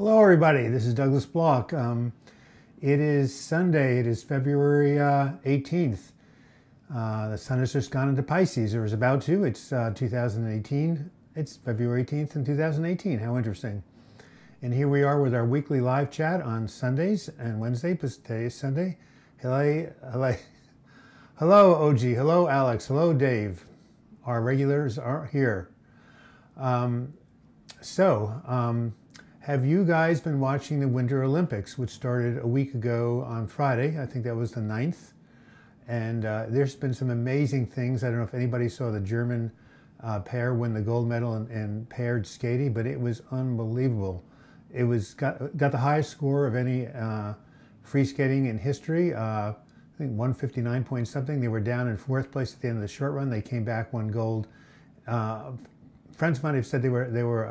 Hello, everybody. This is Douglas Block. It is Sunday. It is February 18th. The sun has just gone into Pisces, or is about to. It's 2018. It's February 18th in 2018. How interesting. And here we are with our weekly live chat on Sundays and Wednesday. Today is Sunday. Hello, OG. Hello, Alex. Hello, Dave. Our regulars are here. Have you guys been watching the Winter Olympics, which started a week ago on Friday? I think that was the 9th. And there's been some amazing things. I don't know if anybody saw the German pair win the gold medal in paired skating, but it was unbelievable. It was got the highest score of any free skating in history. I think 159 point something. They were down in fourth place at the end of the short run. They came back, won gold. Friends of mine have said they were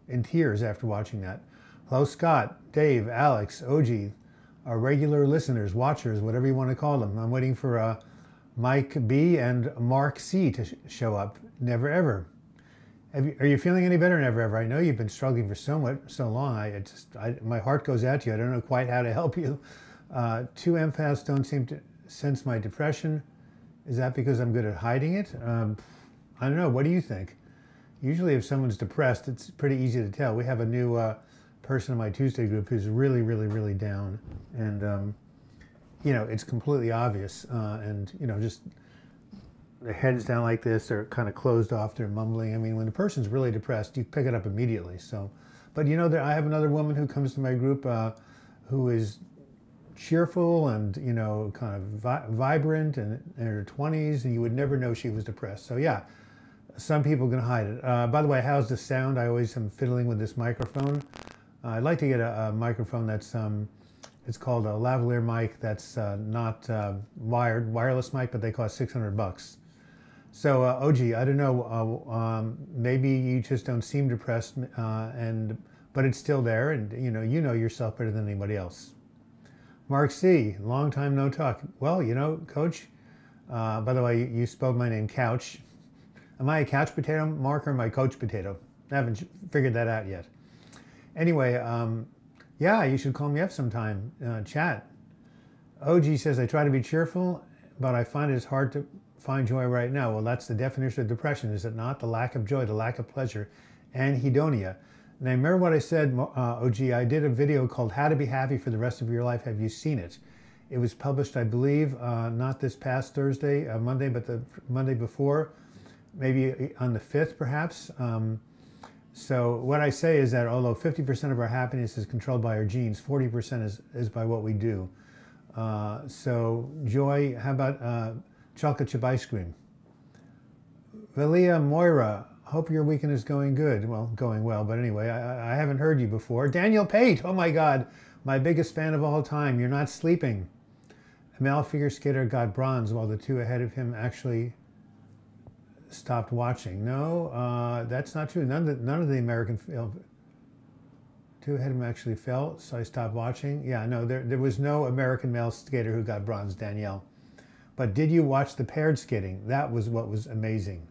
in tears after watching that. Hello, Scott, Dave, Alex, OG, our regular listeners, watchers, whatever you want to call them. I'm waiting for Mike B and Mark C to show up. Never ever. Are you feeling any better? Never ever. I know you've been struggling for so long. My heart goes out to you. I don't know quite how to help you. Two empaths don't seem to sense my depression. Is that because I'm good at hiding it? I don't know. What do you think? Usually if someone's depressed, it's pretty easy to tell. We have a new person in my Tuesday group who's really, really, really down. And, it's completely obvious. Just their head's down like this, they're kind of closed off, they're mumbling. I mean, when a person's really depressed, you pick it up immediately. So, but I have another woman who comes to my group who is cheerful and, kind of vibrant and in her 20s, and you would never know she was depressed. So yeah. Some people can hide it. By the way, how's the sound? I always am fiddling with this microphone. I'd like to get a microphone that's, it's called a lavalier mic that's not wireless mic, but they cost $600. So OG, I don't know, maybe you just don't seem depressed, but it's still there, and you know yourself better than anybody else. Mark C, long time no talk. Well, Coach, by the way, you spelled my name Couch. Am I a couch potato, Mark, or am I coach potato? I haven't figured that out yet. Anyway, yeah, you should call me up sometime, chat. OG says, I try to be cheerful, but I find it's hard to find joy right now. Well, that's the definition of depression, is it not? The lack of joy, the lack of pleasure, and hedonia. And I remember what I said, OG, I did a video called How to Be Happy for the Rest of Your Life. Have you seen it? It was published, I believe, not this past Thursday, Monday, but the Monday before. Maybe on the 5th, perhaps. So what I say is that although 50% of our happiness is controlled by our genes, 40% is by what we do. So joy, how about chocolate chip ice cream? Valia Moira, hope your weekend is going good. Well, going well, but anyway, I haven't heard you before. Daniel Pate, oh my God, my biggest fan of all time. You're not sleeping. A male figure skater got bronze while the two ahead of him actually stopped watching. No, that's not true. None of the American two ahead of him actually fell, so I stopped watching. Yeah, no, there was no American male skater who got bronze, Danielle. But did you watch the paired skating? That was what was amazing.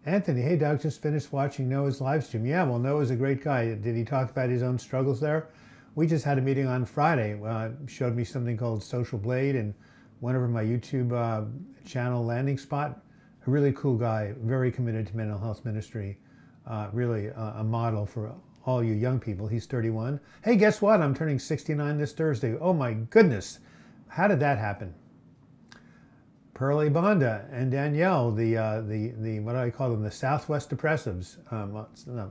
Anthony, hey Doug, just finished watching Noah's live stream. Yeah, well, Noah's a great guy. Did he talk about his own struggles there? We just had a meeting on Friday. Showed me something called Social Blade and went over my YouTube channel landing spot. A really cool guy, very committed to mental health ministry, really a model for all you young people. He's 31. Hey, guess what? I'm turning 69 this Thursday. Oh my goodness. How did that happen? Pearlie Bonda and Danielle, the what do I call them? The Southwest Depressives.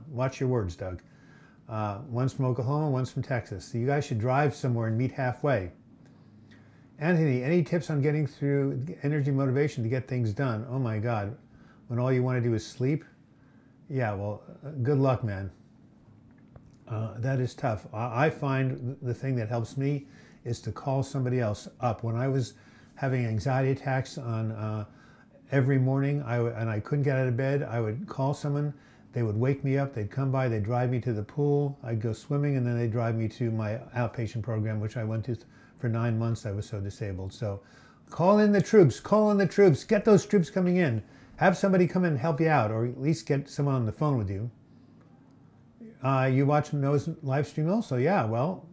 Watch your words, Doug. One's from Oklahoma, one's from Texas. So you guys should drive somewhere and meet halfway. Anthony, any tips on getting through energy motivation to get things done? Oh my God, when all you want to do is sleep? Yeah, well, good luck, man. That is tough. I find the thing that helps me is to call somebody else up. When I was having anxiety attacks on every morning and I couldn't get out of bed, I would call someone. They would wake me up, they'd come by, they'd drive me to the pool, I'd go swimming, and then they'd drive me to my outpatient program, which I went to for 9 months. I was so disabled. So call in the troops, get those troops coming in. Have somebody come in and help you out, or at least get someone on the phone with you. You watched Noah's live stream also? Yeah, well,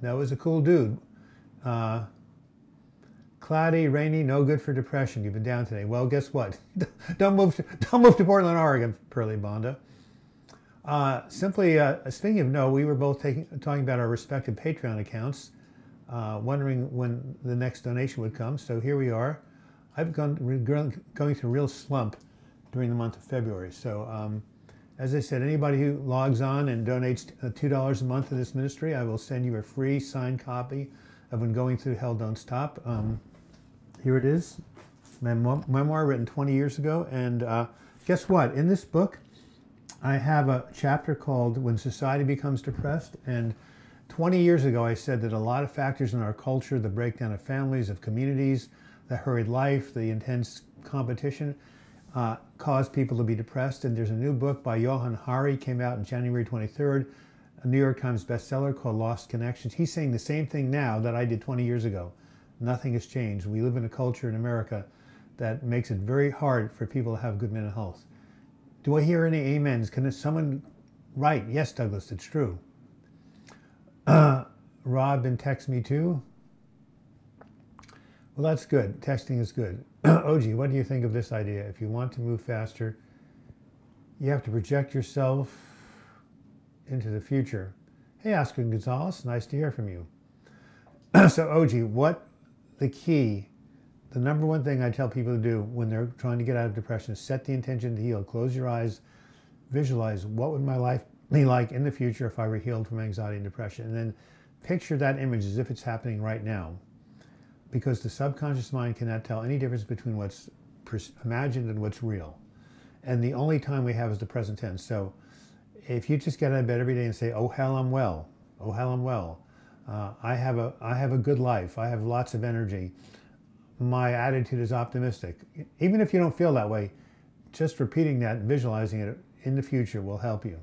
Noah's a cool dude. Cloudy, rainy, no good for depression. You've been down today. Well, guess what? don't move to Portland, Oregon, Pearly Bonda. Speaking of no, we were both talking about our respective Patreon accounts, wondering when the next donation would come. So here we are. I've going through a real slump during the month of February. So as I said, anybody who logs on and donates $2 a month to this ministry, I will send you a free signed copy of When Going Through Hell Don't Stop. Here it is, memoir written 20 years ago. And guess what? In this book, I have a chapter called When Society Becomes Depressed. And 20 years ago, I said that a lot of factors in our culture, the breakdown of families, of communities, the hurried life, the intense competition, cause people to be depressed. And there's a new book by Johann Hari, came out on January 23rd, a New York Times bestseller called Lost Connections. He's saying the same thing now that I did 20 years ago. Nothing has changed. We live in a culture in America that makes it very hard for people to have good mental health. Do I hear any amens? Can someone write? Yes, Douglas, it's true. Rob been text me too. Well, that's good. Texting is good. OG, what do you think of this idea? If you want to move faster, you have to project yourself into the future. Hey, Oscar Gonzalez, nice to hear from you. So, OG, what the key, the number one thing I tell people to do when they're trying to get out of depression is set the intention to heal. Close your eyes, visualize what would my life be like in the future if I were healed from anxiety and depression, and then picture that image as if it's happening right now. Because the subconscious mind cannot tell any difference between what's imagined and what's real. And the only time we have is the present tense. So if you just get out of bed every day and say, oh hell, I'm well. Oh hell, I'm well. I have a good life. I have lots of energy. My attitude is optimistic. Even if you don't feel that way, just repeating that and visualizing it in the future will help you.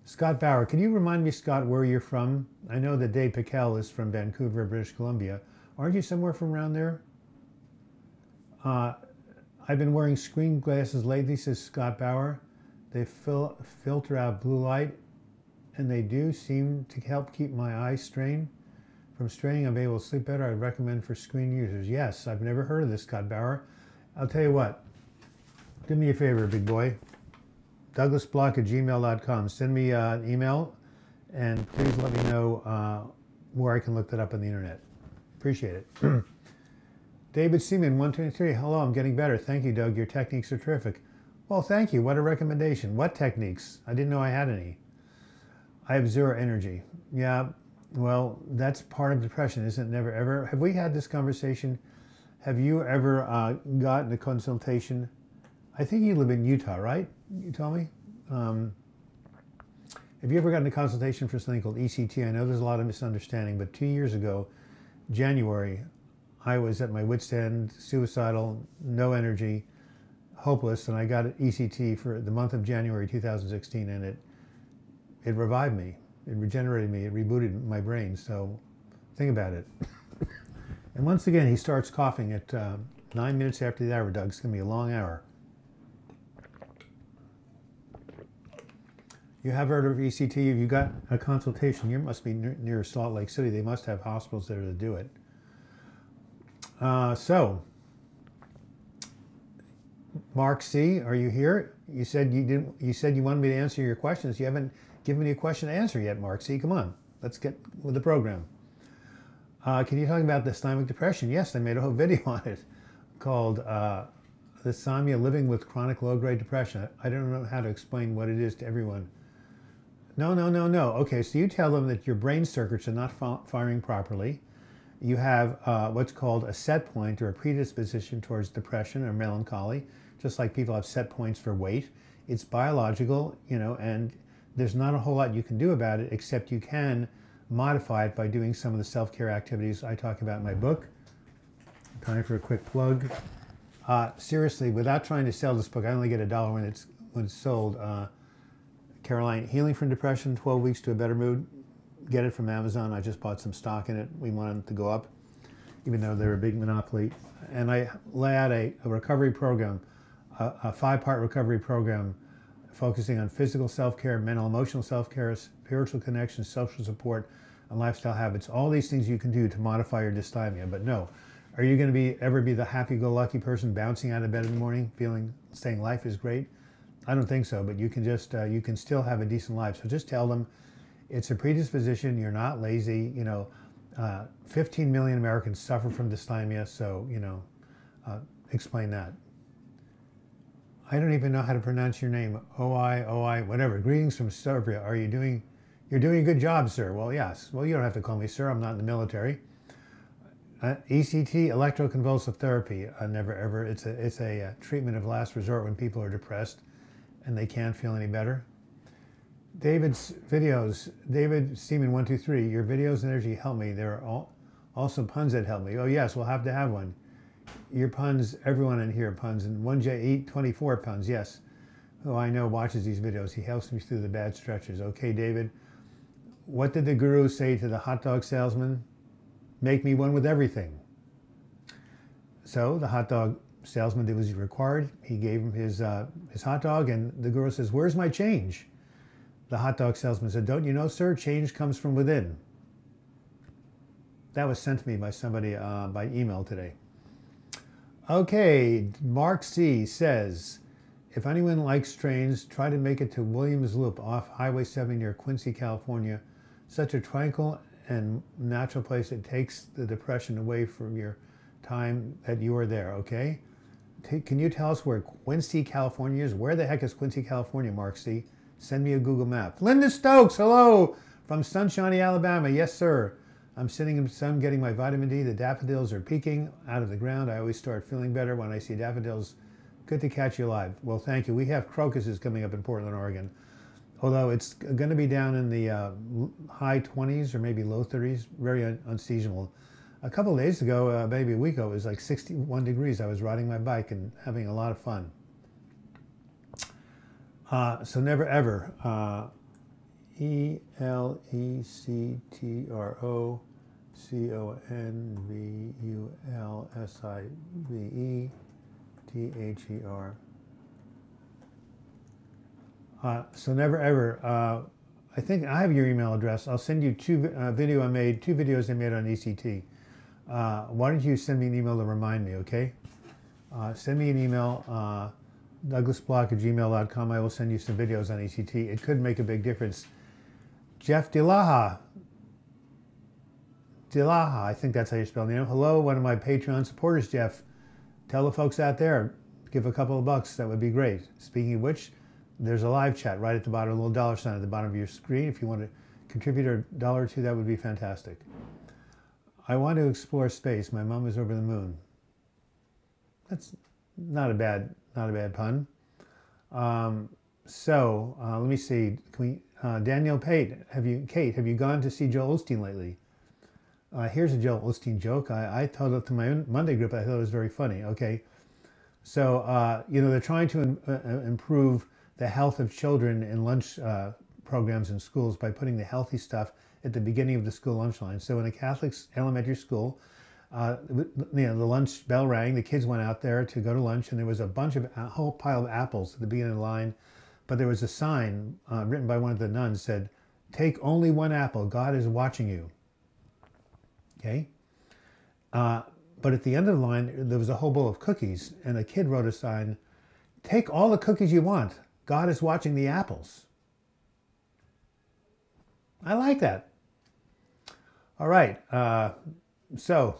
Scott Bauer, can you remind me, Scott, where you're from? I know that Dave Piquel is from Vancouver, British Columbia. Aren't you somewhere from around there? I've been wearing screen glasses lately, says Scott Bauer. They filter out blue light, and they do seem to help keep my eyes strained. From straining, I'm able to sleep better. I'd recommend for screen users. Yes, I've never heard of this, Scott Bauer. I'll tell you what. Do me a favor, big boy. douglasblock@gmail.com. Send me an email, and please let me know where I can look that up on the internet. Appreciate it. David Seaman, 123. Hello, I'm getting better. Thank you, Doug. Your techniques are terrific. Well, thank you. What a recommendation. What techniques? I didn't know I had any. I have zero energy. Yeah, well, that's part of depression, isn't it? Never ever. Have we had this conversation? Have you ever gotten a consultation? I think you live in Utah, right? You told me. Have you ever gotten a consultation for something called ECT? I know there's a lot of misunderstanding, but 2 years ago, January, I was at my wit's end, suicidal, no energy, hopeless, and I got an ECT for the month of January 2016, and it revived me, it regenerated me, it rebooted my brain. So think about it. And once again, he starts coughing at 9 minutes after the hour, Doug. It's going to be a long hour. You have heard of ECT? If you got a consultation, you must be near Salt Lake City. They must have hospitals there to do it. So, Mark C., are you here? You said you didn't. You said you wanted me to answer your questions. You haven't given me a question to answer yet, Mark C. Come on, let's get with the program. Can you talk about dysthymic depression? Yes, I made a whole video on it called Dysthymia, Living with Chronic Low-Grade Depression. I don't know how to explain what it is to everyone. No. Okay, so you tell them that your brain circuits are not firing properly. You have what's called a set point or a predisposition towards depression or melancholy, just like people have set points for weight. It's biological, you know, and there's not a whole lot you can do about it, except you can modify it by doing some of the self-care activities I talk about in my book. Time for a quick plug. Seriously, without trying to sell this book, I only get $1 when it's sold. Caroline, Healing from Depression, 12 Weeks to a Better Mood. Get it from Amazon. I just bought some stock in it. We wanted it to go up, even though they're a big monopoly. And I lay out a recovery program, a 5-part recovery program focusing on physical self-care, mental, emotional self-care, spiritual connection, social support, and lifestyle habits. All these things you can do to modify your dysthymia. But no, are you going to ever be the happy-go-lucky person bouncing out of bed in the morning, saying life is great? I don't think so. But you can just you can still have a decent life. So just tell them it's a predisposition. You're not lazy. 15 million Americans suffer from dysthymia. So explain that. I don't even know how to pronounce your name. OI, whatever. Greetings from Serbia. You're doing a good job, sir. Well, yes. Well, you don't have to call me sir. I'm not in the military. ECT, electroconvulsive therapy. Never ever. It's a treatment of last resort when people are depressed and they can't feel any better. David's videos. David Seaman 123. Your videos and energy help me. There are also puns that help me. Oh yes, we'll have to have one. Your puns, everyone in here puns, and 1J824 puns, yes. Who I know watches these videos. He helps me through the bad stretches. Okay, David, what did the guru say to the hot dog salesman? Make me one with everything. So the hot dog salesman did what was required. He gave him his hot dog, and the guru says, where's my change? The hot dog salesman said, don't you know, sir, change comes from within. That was sent to me by somebody by email today. Okay, Mark C. says, if anyone likes trains, try to make it to Williams Loop off Highway 70 near Quincy, California. Such a tranquil and natural place. It takes the depression away from your time that you are there, okay? Can you tell us where Quincy, California is? Where the heck is Quincy, California, Mark C.? Send me a Google map. Linda Stokes, hello, from sunshiny Alabama. Yes, sir. I'm sitting in the sun getting my vitamin D. The daffodils are peeking out of the ground. I always start feeling better when I see daffodils. Good to catch you live. Well, thank you. We have crocuses coming up in Portland, Oregon. Although it's going to be down in the high 20s or maybe low 30s. Very unseasonable. A couple of days ago, maybe a week ago, it was like 61 degrees. I was riding my bike and having a lot of fun. So never ever. ELECTROCONVULSIVETHER. So never ever. I think I have your email address. I'll send you two videos I made on ECT. Why don't you send me an email to remind me, okay? Send me an email, douglasblock@gmail.com. I will send you some videos on ECT. It could make a big difference. Jeff Dilaha, I think that's how you spell the name. Hello, one of my Patreon supporters, Jeff. Tell the folks out there, give a couple of bucks. That would be great. Speaking of which, there's a live chat right at the bottom, a little dollar sign at the bottom of your screen. If you want to contribute a dollar or two, that would be fantastic. I want to explore space. My mom is over the moon. That's not a bad pun. Let me see. Daniel Kate, have you gone to see Joel Osteen lately? Here's a Joel Osteen joke. I told it to my Monday group. I thought it was very funny. Okay, so they're trying to improve the health of children in lunch programs in schools by putting the healthy stuff at the beginning of the school lunch line. So in a Catholic elementary school, the lunch bell rang. The kids went out there to go to lunch, and there was a whole pile of apples at the beginning of the line. But there was a sign written by one of the nuns said, "Take only one apple. God is watching you." Okay. But at the end of the line, there was a whole bowl of cookies, and a kid wrote a sign, "Take all the cookies you want. God is watching the apples." I like that. All right. So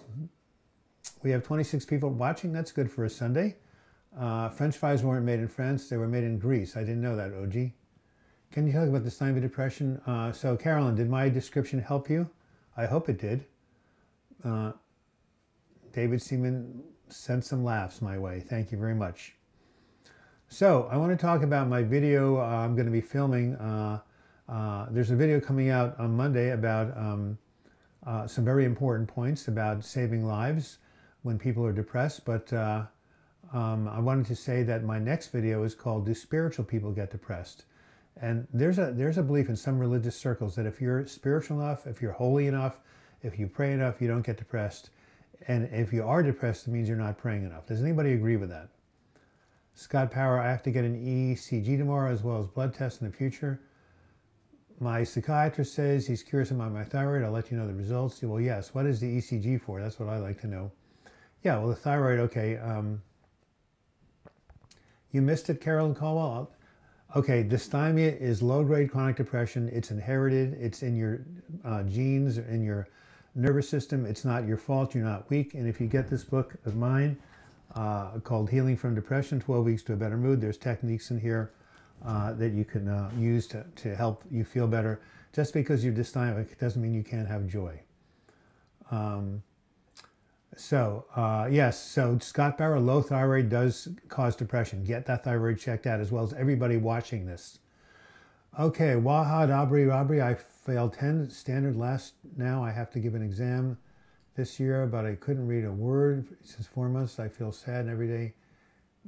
we have 26 people watching. That's good for a Sunday. French fries weren't made in France. They were made in Greece. I didn't know that, OG. Can you talk about the sign of depression? So Carolyn, did my description help you? I hope it did. David Seaman sent some laughs my way. Thank you very much. So I want to talk about my video I'm going to be filming. There's a video coming out on Monday about some very important points about saving lives when people are depressed. But I wanted to say that my next video is called "Do Spiritual People Get Depressed?" And there's a belief in some religious circles that if you're spiritual enough, if you're holy enough, if you pray enough, you don't get depressed. And if you are depressed, it means you're not praying enough. Does anybody agree with that? Scott Power, I have to get an ECG tomorrow as well as blood tests in the future. My psychiatrist says he's curious about my thyroid. I'll let you know the results. Well, yes. What is the ECG for? That's what I like to know. Yeah, well, the thyroid, okay. You missed it, Carolyn Caldwell. Okay, dysthymia is low-grade chronic depression. It's inherited. It's in your genes, in your nervous system. It's not your fault. You're not weak. And if you get this book of mine called Healing from Depression, 12 Weeks to a Better Mood, there's techniques in here that you can use to help you feel better. Just because you're dysthymic doesn't mean you can't have joy. Yes, so Scott Bauer, low thyroid does cause depression. Get that thyroid checked out, as well as everybody watching this. Okay, Wahad Abri, I failed 10 standard now I have to give an exam this year, but I couldn't read a word since 4 months. I feel sad and every day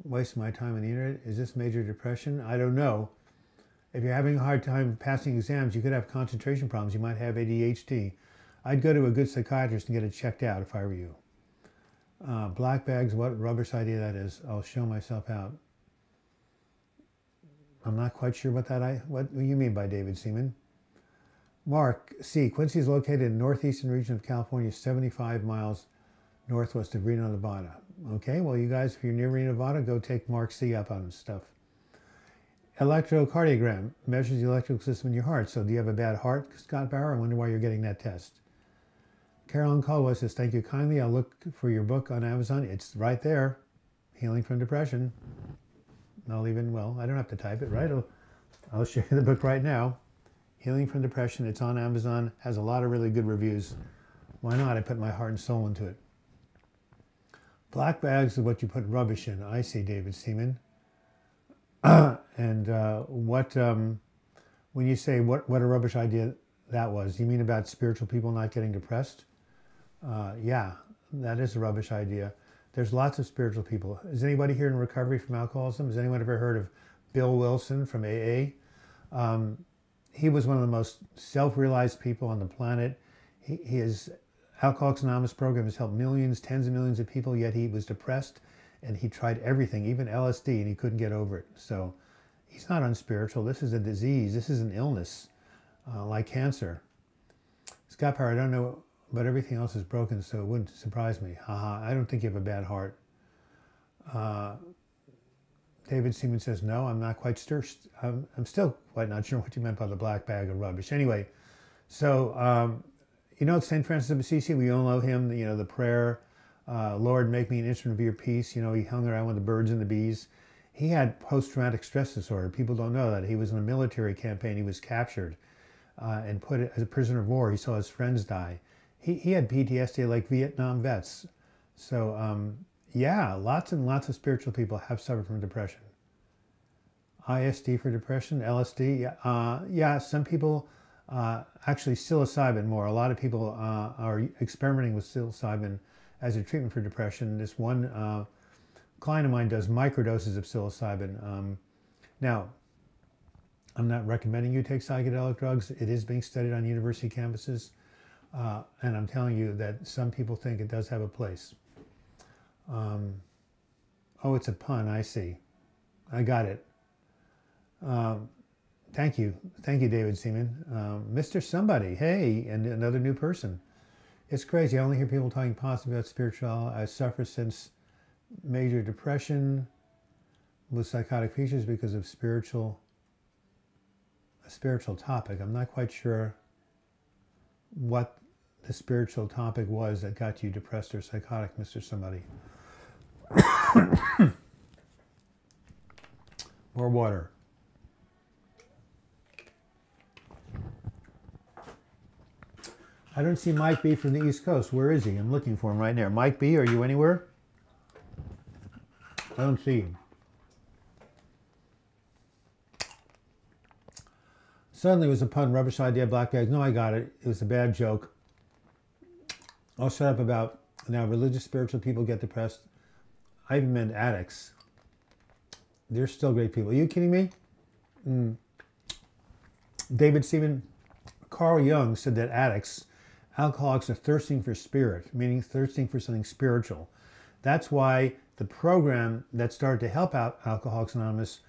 waste my time on the internet. Is this major depression? I don't know. If you're having a hard time passing exams, you could have concentration problems. You might have ADHD. I'd go to a good psychiatrist and get it checked out if I were you. Black bags, what rubbish idea that is. I'll show myself out. I'm not quite sure what you mean by David Seaman. Mark C. Quincy is located in the northeastern region of California, 75 miles northwest of Reno, Nevada. Okay, well, you guys, if you're near Reno, Nevada, go take Mark C. up on stuff. Electrocardiogram measures the electrical system in your heart. So do you have a bad heart, Scott Bauer? I wonder why you're getting that test. Carolyn Caldwell says, thank you kindly. I'll look for your book on Amazon. It's right there, Healing from Depression. I don't have to type it, right? I'll show you the book right now. Healing from Depression. It's on Amazon. Has a lot of really good reviews. Why not? I put my heart and soul into it. Black bags is what you put rubbish in. I see, David Seaman. And when you say what a rubbish idea that was, you mean about spiritual people not getting depressed? Yeah, that is a rubbish idea. There's lots of spiritual people. Is anybody here in recovery from alcoholism? Has anyone ever heard of Bill Wilson from AA? He was one of the most self-realized people on the planet. His Alcoholics Anonymous program has helped millions, tens of millions of people, yet he was depressed and he tried everything, even LSD, and he couldn't get over it. So he's not unspiritual. This is a disease. This is an illness, like cancer. Scott Power, I don't know, but everything else is broken, so it wouldn't surprise me. Haha, I don't think you have a bad heart. David Seaman says, no, I'm not quite sure. I'm still quite not sure what you meant by the black bag of rubbish. Anyway, so, St. Francis of Assisi, we all know him, the prayer, Lord, make me an instrument of your peace. He hung around with the birds and the bees. He had post-traumatic stress disorder. People don't know that. He was in a military campaign. He was captured and put as a prisoner of war. He saw his friends die. He had PTSD like Vietnam vets. So, yeah, lots and lots of spiritual people have suffered from depression. ISD for depression, LSD. Yeah, some people, actually psilocybin more. A lot of people are experimenting with psilocybin as a treatment for depression. This one client of mine does microdoses of psilocybin. Now, I'm not recommending you take psychedelic drugs. It is being studied on university campuses. And I'm telling you that some people think it does have a place. Oh, it's a pun. I see. I got it. Thank you. Thank you, David Seaman. Mr. Somebody. Hey, and another new person. It's crazy. I only hear people talking positive about spirituality. I suffer since major depression with psychotic features because of a spiritual topic. I'm not quite sure what the spiritual topic was that got you depressed or psychotic, Mr. Somebody. More water. I don't see Mike B from the East Coast. Where is he? I'm looking for him right now. Mike B, are you anywhere? I don't see him. Suddenly it was a pun, rubbish idea, black bags. No, I got it. It was a bad joke. I'll shut up about, now religious, spiritual people get depressed. I even meant addicts. They're still great people. Are you kidding me? David Seaman, Carl Jung said that alcoholics are thirsting for spirit, meaning thirsting for something spiritual. That's why the program that started to help out Alcoholics Anonymous,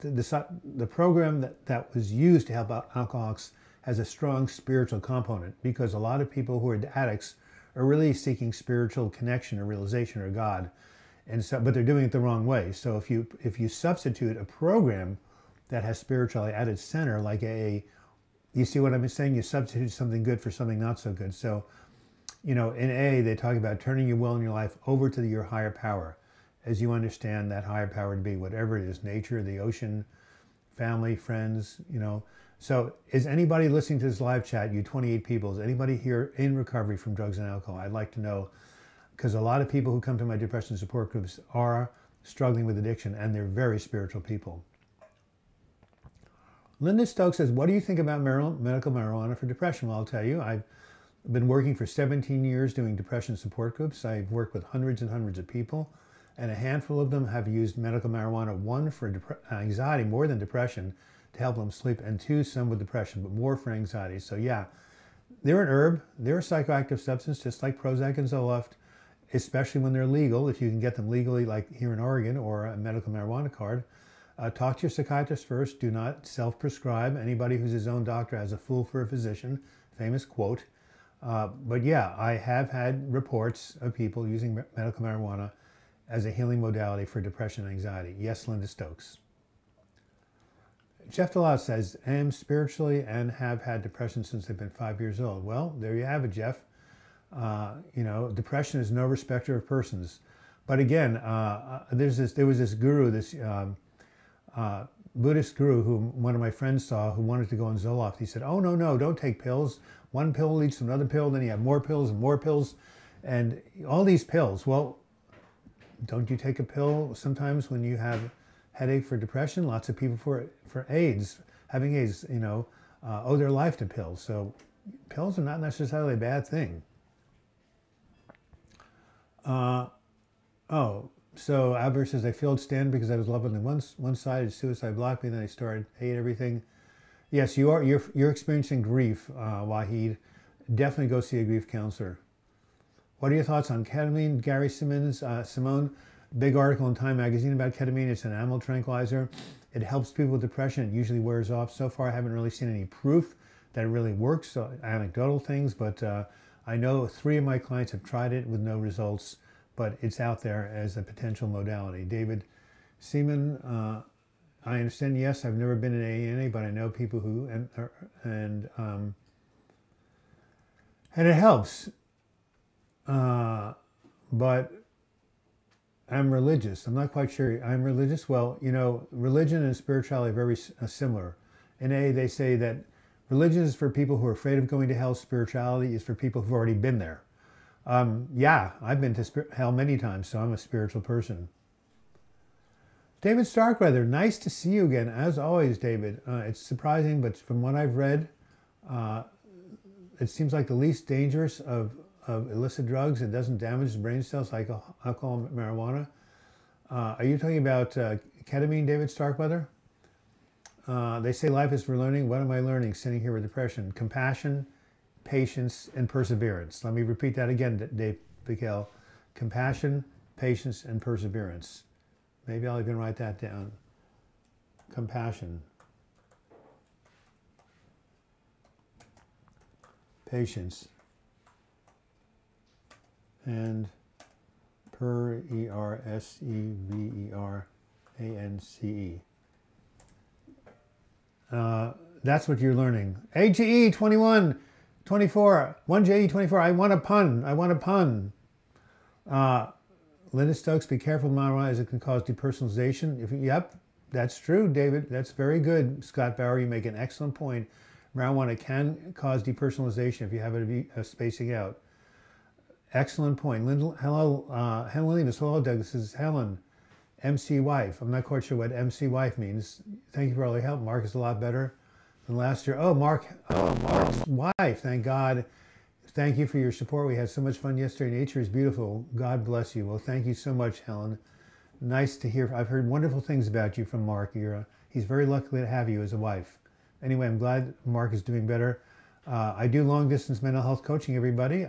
the program that was used to help out alcoholics has a strong spiritual component, because a lot of people who are addicts are really seeking spiritual connection or realization or God, and so, but they're doing it the wrong way. So if you substitute a program that has spirituality at its center, like AA, you see what I'm saying? You substitute something good for something not so good. So, in AA, they talk about turning your will and your life over to your higher power, as you understand that higher power to be, whatever it is, nature, the ocean, family, friends, So is anybody listening to this live chat, you 28 people, is anybody here in recovery from drugs and alcohol? I'd like to know, because a lot of people who come to my depression support groups are struggling with addiction, and they're very spiritual people. Linda Stokes says, what do you think about medical marijuana for depression? Well, I'll tell you, I've been working for 17 years doing depression support groups. I've worked with hundreds and hundreds of people, and a handful of them have used medical marijuana, one for anxiety more than depression, to help them sleep, and two, some with depression, but more for anxiety. So yeah, they're an herb. They're a psychoactive substance, just like Prozac and Zoloft, especially when they're legal, if you can get them legally, like here in Oregon, or a medical marijuana card. Talk to your psychiatrist first. Do not self-prescribe. Anybody who's his own doctor has a fool for a physician. Famous quote. But yeah, I have had reports of people using medical marijuana as a healing modality for depression and anxiety. Yes, Linda Stokes. Jeff DeLotte says, I am spiritually and have had depression since I've been 5 years old. Well, there you have it, Jeff. Depression is no respecter of persons. But again, there was this guru, this Buddhist guru who one of my friends saw, who wanted to go on Zoloft. He said, oh, no, don't take pills. One pill leads to another pill, then you have more pills and more pills, and all these pills. Well, don't you take a pill sometimes when you have headache for depression? Lots of people for AIDS, having AIDS, owe their life to pills. So pills are not necessarily a bad thing. So Albert says, I failed stand because I was loved on one side, suicide blocked me, then I started hate everything. Yes, you're experiencing grief, Wahid. Definitely go see a grief counselor. What are your thoughts on ketamine? Gary Simone, big article in Time magazine about ketamine. It's an animal tranquilizer. It helps people with depression. It usually wears off. So far, I haven't really seen any proof that it really works, so anecdotal things, but I know 3 of my clients have tried it with no results, but it's out there as a potential modality. David Seaman, I understand, yes, I've never been in AA, but I know people who, and it helps. But I'm religious. I'm not quite sure. I'm religious. Well, religion and spirituality are very similar. In AA, they say that religion is for people who are afraid of going to hell. Spirituality is for people who've already been there. Yeah, I've been to hell many times, so I'm a spiritual person. David Starkweather, nice to see you again. As always, David. It's surprising, but from what I've read, it seems like the least dangerous of illicit drugs. It doesn't damage the brain cells like alcohol and marijuana. Are you talking about ketamine, David Starkweather? They say life is for learning. What am I learning sitting here with depression? Compassion, patience, and perseverance. Let me repeat that again, Dave Piquel. Compassion, patience, and perseverance. Maybe I'll even write that down. Compassion, patience, and perseverance. That's what you're learning. AGE 21, 24, 1JE 24. I want a pun. Linda Stokes, be careful, marijuana, as it can cause depersonalization. Yep, that's true, David. That's very good. Scott Bauer, you make an excellent point. Marijuana can cause depersonalization if you have a spacing out. Excellent point. Hello, hello, Doug. This is Helen, MC wife. I'm not quite sure what MC wife means. Thank you for all your help. Mark is a lot better than last year. Mark's wife. Thank God. Thank you for your support. We had so much fun yesterday. Nature is beautiful. God bless you. Well, thank you so much, Helen. Nice to hear. I've heard wonderful things about you from Mark. He's very lucky to have you as a wife. Anyway, I'm glad Mark is doing better. I do long-distance mental health coaching, everybody.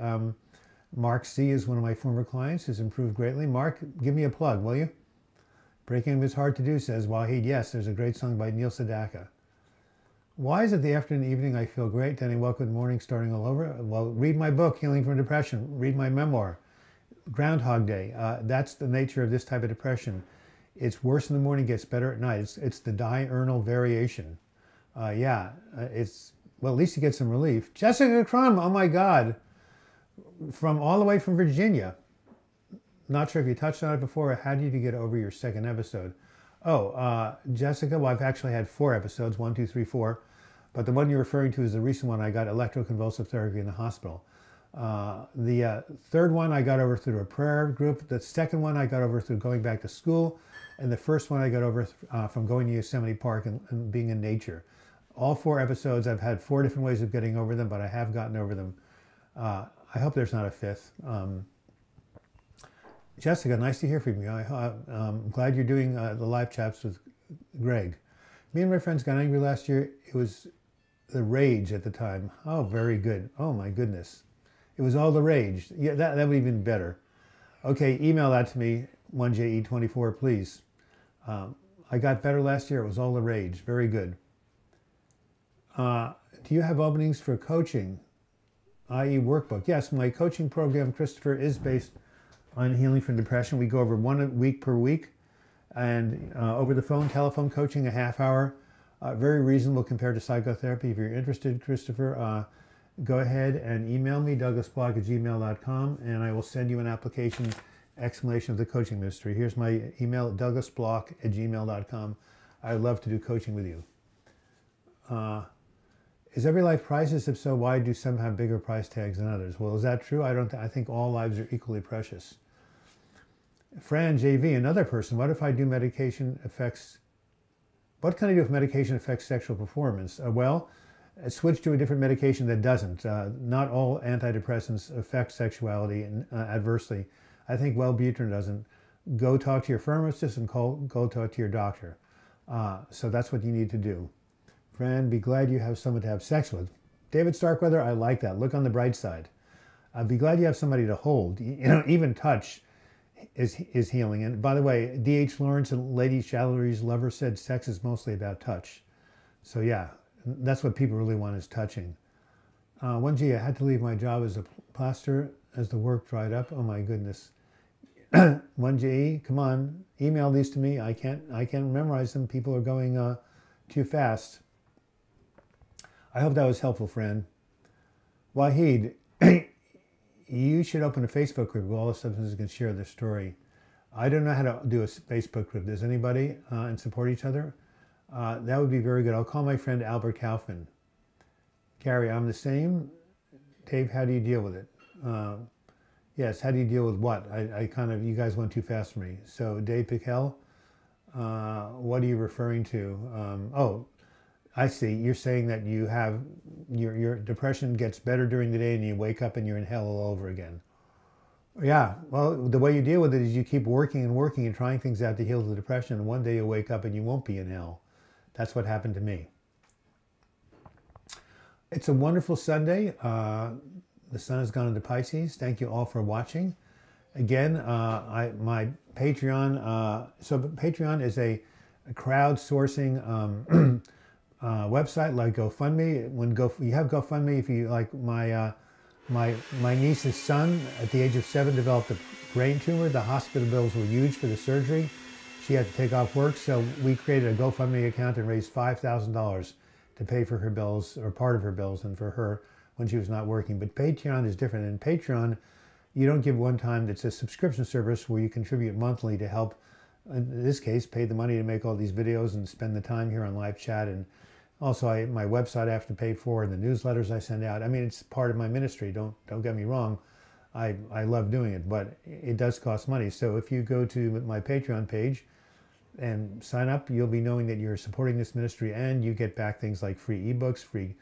Mark C. is one of my former clients, who's improved greatly. Mark, give me a plug, will you? Breaking His Heart to Do says, Wahid, yes, there's a great song by Neil Sedaka. Why is it the afternoon and evening I feel great, then I woke up in the morning starting all over? Well, read my book, Healing from Depression. Read my memoir, Groundhog Day. That's the nature of this type of depression. It's worse in the morning, gets better at night. It's the diurnal variation. Well, at least you get some relief. Jessica Crum, oh my God, from all the way from Virginia. Not sure if you touched on it before. How did you get over your second episode? Jessica, well, I've actually had 4 episodes, 1, 2, 3, 4. But the one you're referring to is the recent one. I got electroconvulsive therapy in the hospital. The third one I got over through a prayer group. The second one I got over through going back to school. And the first one I got over from going to Yosemite Park and being in nature. All 4 episodes, I've had 4 different ways of getting over them, but I have gotten over them. I hope there's not a 5th. Jessica, nice to hear from you. I'm glad you're doing the live chats with Greg. Me and my friends got angry last year. It was the rage at the time. Oh, very good. Oh my goodness. It was all the rage. Yeah, that would be even better. Okay, email that to me, 1JE24, please. I got better last year. It was all the rage. Very good. Do you have openings for coaching, i.e. workbook? Yes, my coaching program, Christopher, is based on healing from depression. We go over 1 week per week, and over the phone, telephone coaching, a half hour. Very reasonable compared to psychotherapy. If you're interested, Christopher, go ahead and email me, douglasblock@gmail.com, and I will send you an application, explanation of the coaching ministry. Here's my email, douglasblock@gmail.com. I'd love to do coaching with you. Is every life priceless? If so, why do some have bigger price tags than others? Well, is that true? I think all lives are equally precious. Fran JV, another person, what if I do medication affects, what can I do if medication affects sexual performance? Switch to a different medication that doesn't. Not all antidepressants affect sexuality adversely. I think Wellbutrin doesn't. Go talk to your pharmacist and go talk to your doctor. So that's what you need to do. Fran, be glad you have someone to have sex with. David Starkweather, I like that. Look on the bright side. Be glad you have somebody to hold. Even touch is healing. And by the way, D.H. Lawrence and Lady Chatterley's lover said sex is mostly about touch. So yeah, that's what people really want, is touching. 1G, I had to leave my job as a plaster as the work dried up. Oh my goodness. 1G, come on, email these to me. I can't memorize them. People are going too fast. I hope that was helpful, friend. Wahid, you should open a Facebook group where all the substances can share their story. I don't know how to do a Facebook group. Does anybody? And support each other? That would be very good. I'll call my friend Albert Kaufman. Gary, I'm the same. Dave, how do you deal with it? Yes, how do you deal with what? You guys went too fast for me. So Dave Pickell, what are you referring to? I see. You're saying that you have, your depression gets better during the day and you wake up and you're in hell all over again. Yeah, well, the way you deal with it is you keep working and working and trying things out to heal the depression, and one day you'll wake up and you won't be in hell. That's what happened to me. It's a wonderful Sunday. The sun has gone into Pisces. Thank you all for watching. Again, my Patreon, so Patreon is a crowdsourcing website like GoFundMe. You have GoFundMe, if you like, my niece's son at the age of 7 developed a brain tumor. The hospital bills were huge for the surgery. She had to take off work, so we created a GoFundMe account and raised $5,000 to pay for her bills, or part of her bills, and for her when she was not working. But Patreon is different. In Patreon, you don't give one time. It's a subscription service where you contribute monthly to help, in this case, pay the money to make all these videos and spend the time here on live chat. And also, my website I have to pay for, and the newsletters I send out. I mean, it's part of my ministry. Don't get me wrong. I love doing it, but it does cost money. So if you go to my Patreon page and sign up, you'll be knowing that you're supporting this ministry, and you get back things like free ebooks, free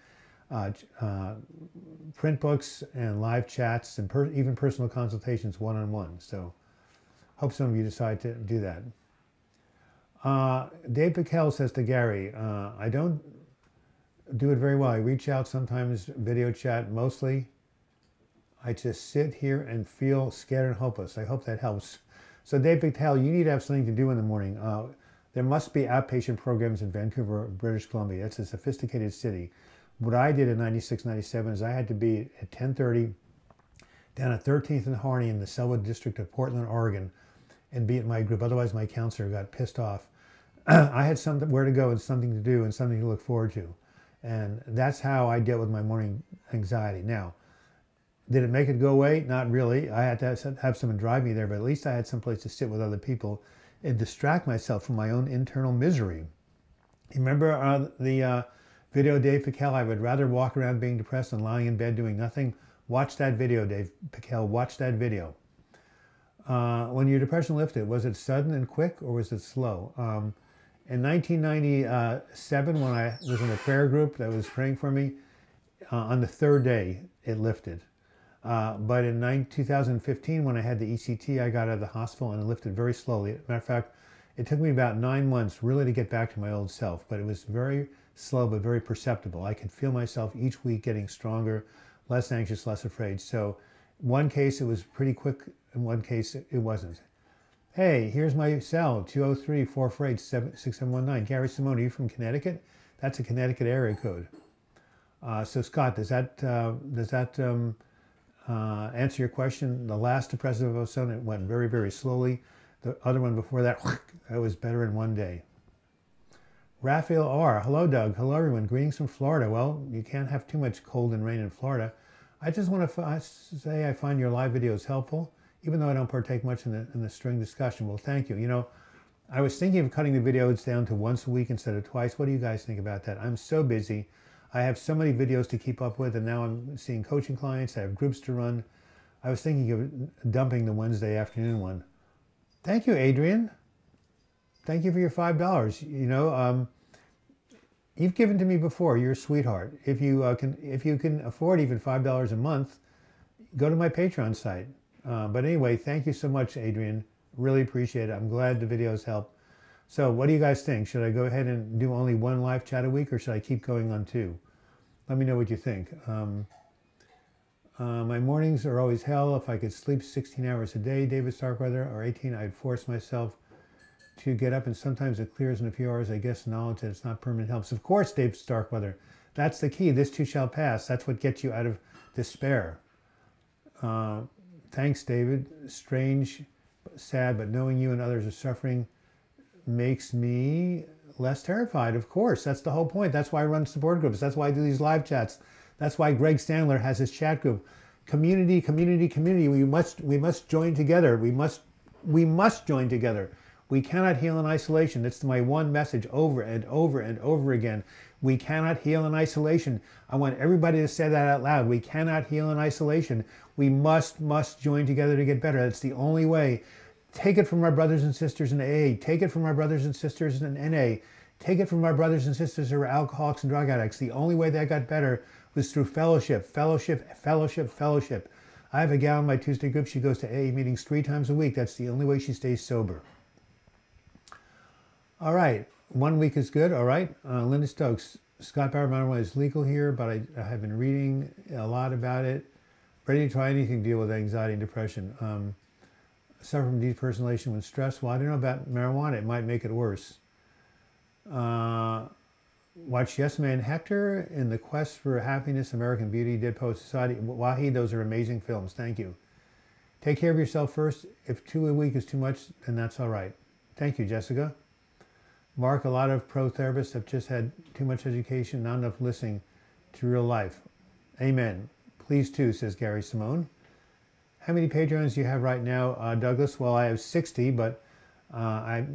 print books, and live chats, and even personal consultations one-on-one. So hope some of you decide to do that. Dave Pickell says to Gary, I don't do it very well. I reach out sometimes, video chat mostly. I just sit here and feel scared and hopeless. I hope that helps. So Dave Vitale, you need to have something to do in the morning. There must be outpatient programs in Vancouver, British Columbia. It's a sophisticated city. What I did in 96, 97 is I had to be at 10:30 down at 13th and Harney in the Selwood district of Portland, Oregon, and be at my group. Otherwise, my counselor got pissed off. I had somewhere to go and something to do and something to look forward to. And that's how I dealt with my morning anxiety. Now, did it make it go away? Not really. I had to have someone drive me there, but at least I had some place to sit with other people and distract myself from my own internal misery. You remember the video, Dave Piquel? I would rather walk around being depressed than lying in bed doing nothing. Watch that video, Dave Piquel. Watch that video. When your depression lifted, was it sudden and quick or was it slow? In 1997, when I was in a prayer group that was praying for me, on the third day, it lifted. But in 2015, when I had the ECT, I got out of the hospital and it lifted very slowly. Matter of fact, it took me about 9 months really to get back to my old self, but it was very slow but very perceptible. I could feel myself each week getting stronger, less anxious, less afraid. So one case it was pretty quick, in one case it wasn't. Hey, here's my cell, 203-448-6719. Gary Simone, are you from Connecticut? That's a Connecticut area code. So Scott, does that answer your question? The last depressive episode, it went very, very slowly. The other one before that, it was better in one day. Raphael R. Hello, Doug. Hello, everyone. Greetings from Florida. Well, you can't have too much cold and rain in Florida. I just want to say I find your live videos helpful, even though I don't partake much in the string discussion. Well, thank you. You know, I was thinking of cutting the videos down to once a week instead of twice. What do you guys think about that? I'm so busy. I have so many videos to keep up with, and now I'm seeing coaching clients. I have groups to run. I was thinking of dumping the Wednesday afternoon one. Thank you, Adrian. Thank you for your $5. You know, you've given to me before. You're a sweetheart. If you can afford even $5 a month, go to my Patreon site. But anyway, thank you so much, Adrian. Really appreciate it. I'm glad the videos help. So what do you guys think? Should I go ahead and do only one live chat a week, or should I keep going on 2? Let me know what you think. My mornings are always hell. If I could sleep 16 hours a day, David Starkweather, or 18, I'd force myself to get up, and sometimes it clears in a few hours. I guess knowledge that it's not permanent helps. Of course, David Starkweather. That's the key. This too shall pass. That's what gets you out of despair. Thanks, David. Strange, sad, but knowing you and others are suffering makes me less terrified. Of course, that's the whole point. That's why I run support groups. That's why I do these live chats. That's why Greg Standler has his chat group. Community, community, community. We must join together. We must join together. We cannot heal in isolation. That's my one message over and over and over again. We cannot heal in isolation. I want everybody to say that out loud. We cannot heal in isolation. We must join together to get better. That's the only way. Take it from our brothers and sisters in AA. Take it from our brothers and sisters in NA. Take it from our brothers and sisters who are alcoholics and drug addicts. The only way they got better was through fellowship, fellowship, fellowship, fellowship. I have a gal in my Tuesday group. She goes to AA meetings 3 times a week. That's the only way she stays sober. All right. 1 week is good. All right. Linda Stokes. Scott Barrett marijuana is legal here, but I have been reading a lot about it. Ready to try anything to deal with anxiety and depression. Suffer from depersonalization when stressed. Well, I don't know about marijuana. It might make it worse. Watch Yes Man Hector in The Quest for Happiness, American Beauty, Dead Poet Society. Wahid, those are amazing films. Thank you. Take care of yourself first. If 2 a week is too much, then that's all right. Thank you, Jessica. Mark, a lot of pro therapists have just had too much education, not enough listening to real life. Amen. Please too, says Gary Simone. How many Patreons do you have right now, Douglas? Well, I have 60, but I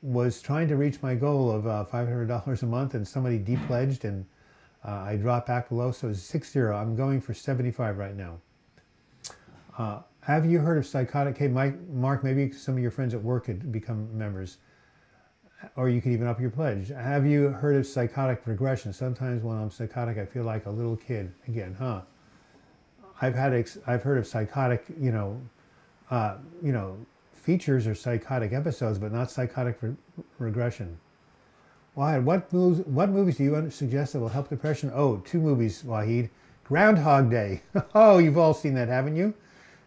was trying to reach my goal of $500 a month, and somebody depledged, and I dropped back below, so it's 60. I'm going for 75 right now. Have you heard of psychotic? Hey, Mark, maybe some of your friends at work could become members, or you could even up your pledge. Have you heard of psychotic regression? Sometimes when I'm psychotic, I feel like a little kid again, huh? I've heard of psychotic, features or psychotic episodes, but not psychotic regression. Wahid, what movies do you suggest that will help depression? Oh, 2 movies, Wahid. Groundhog Day. Oh, you've all seen that, haven't you?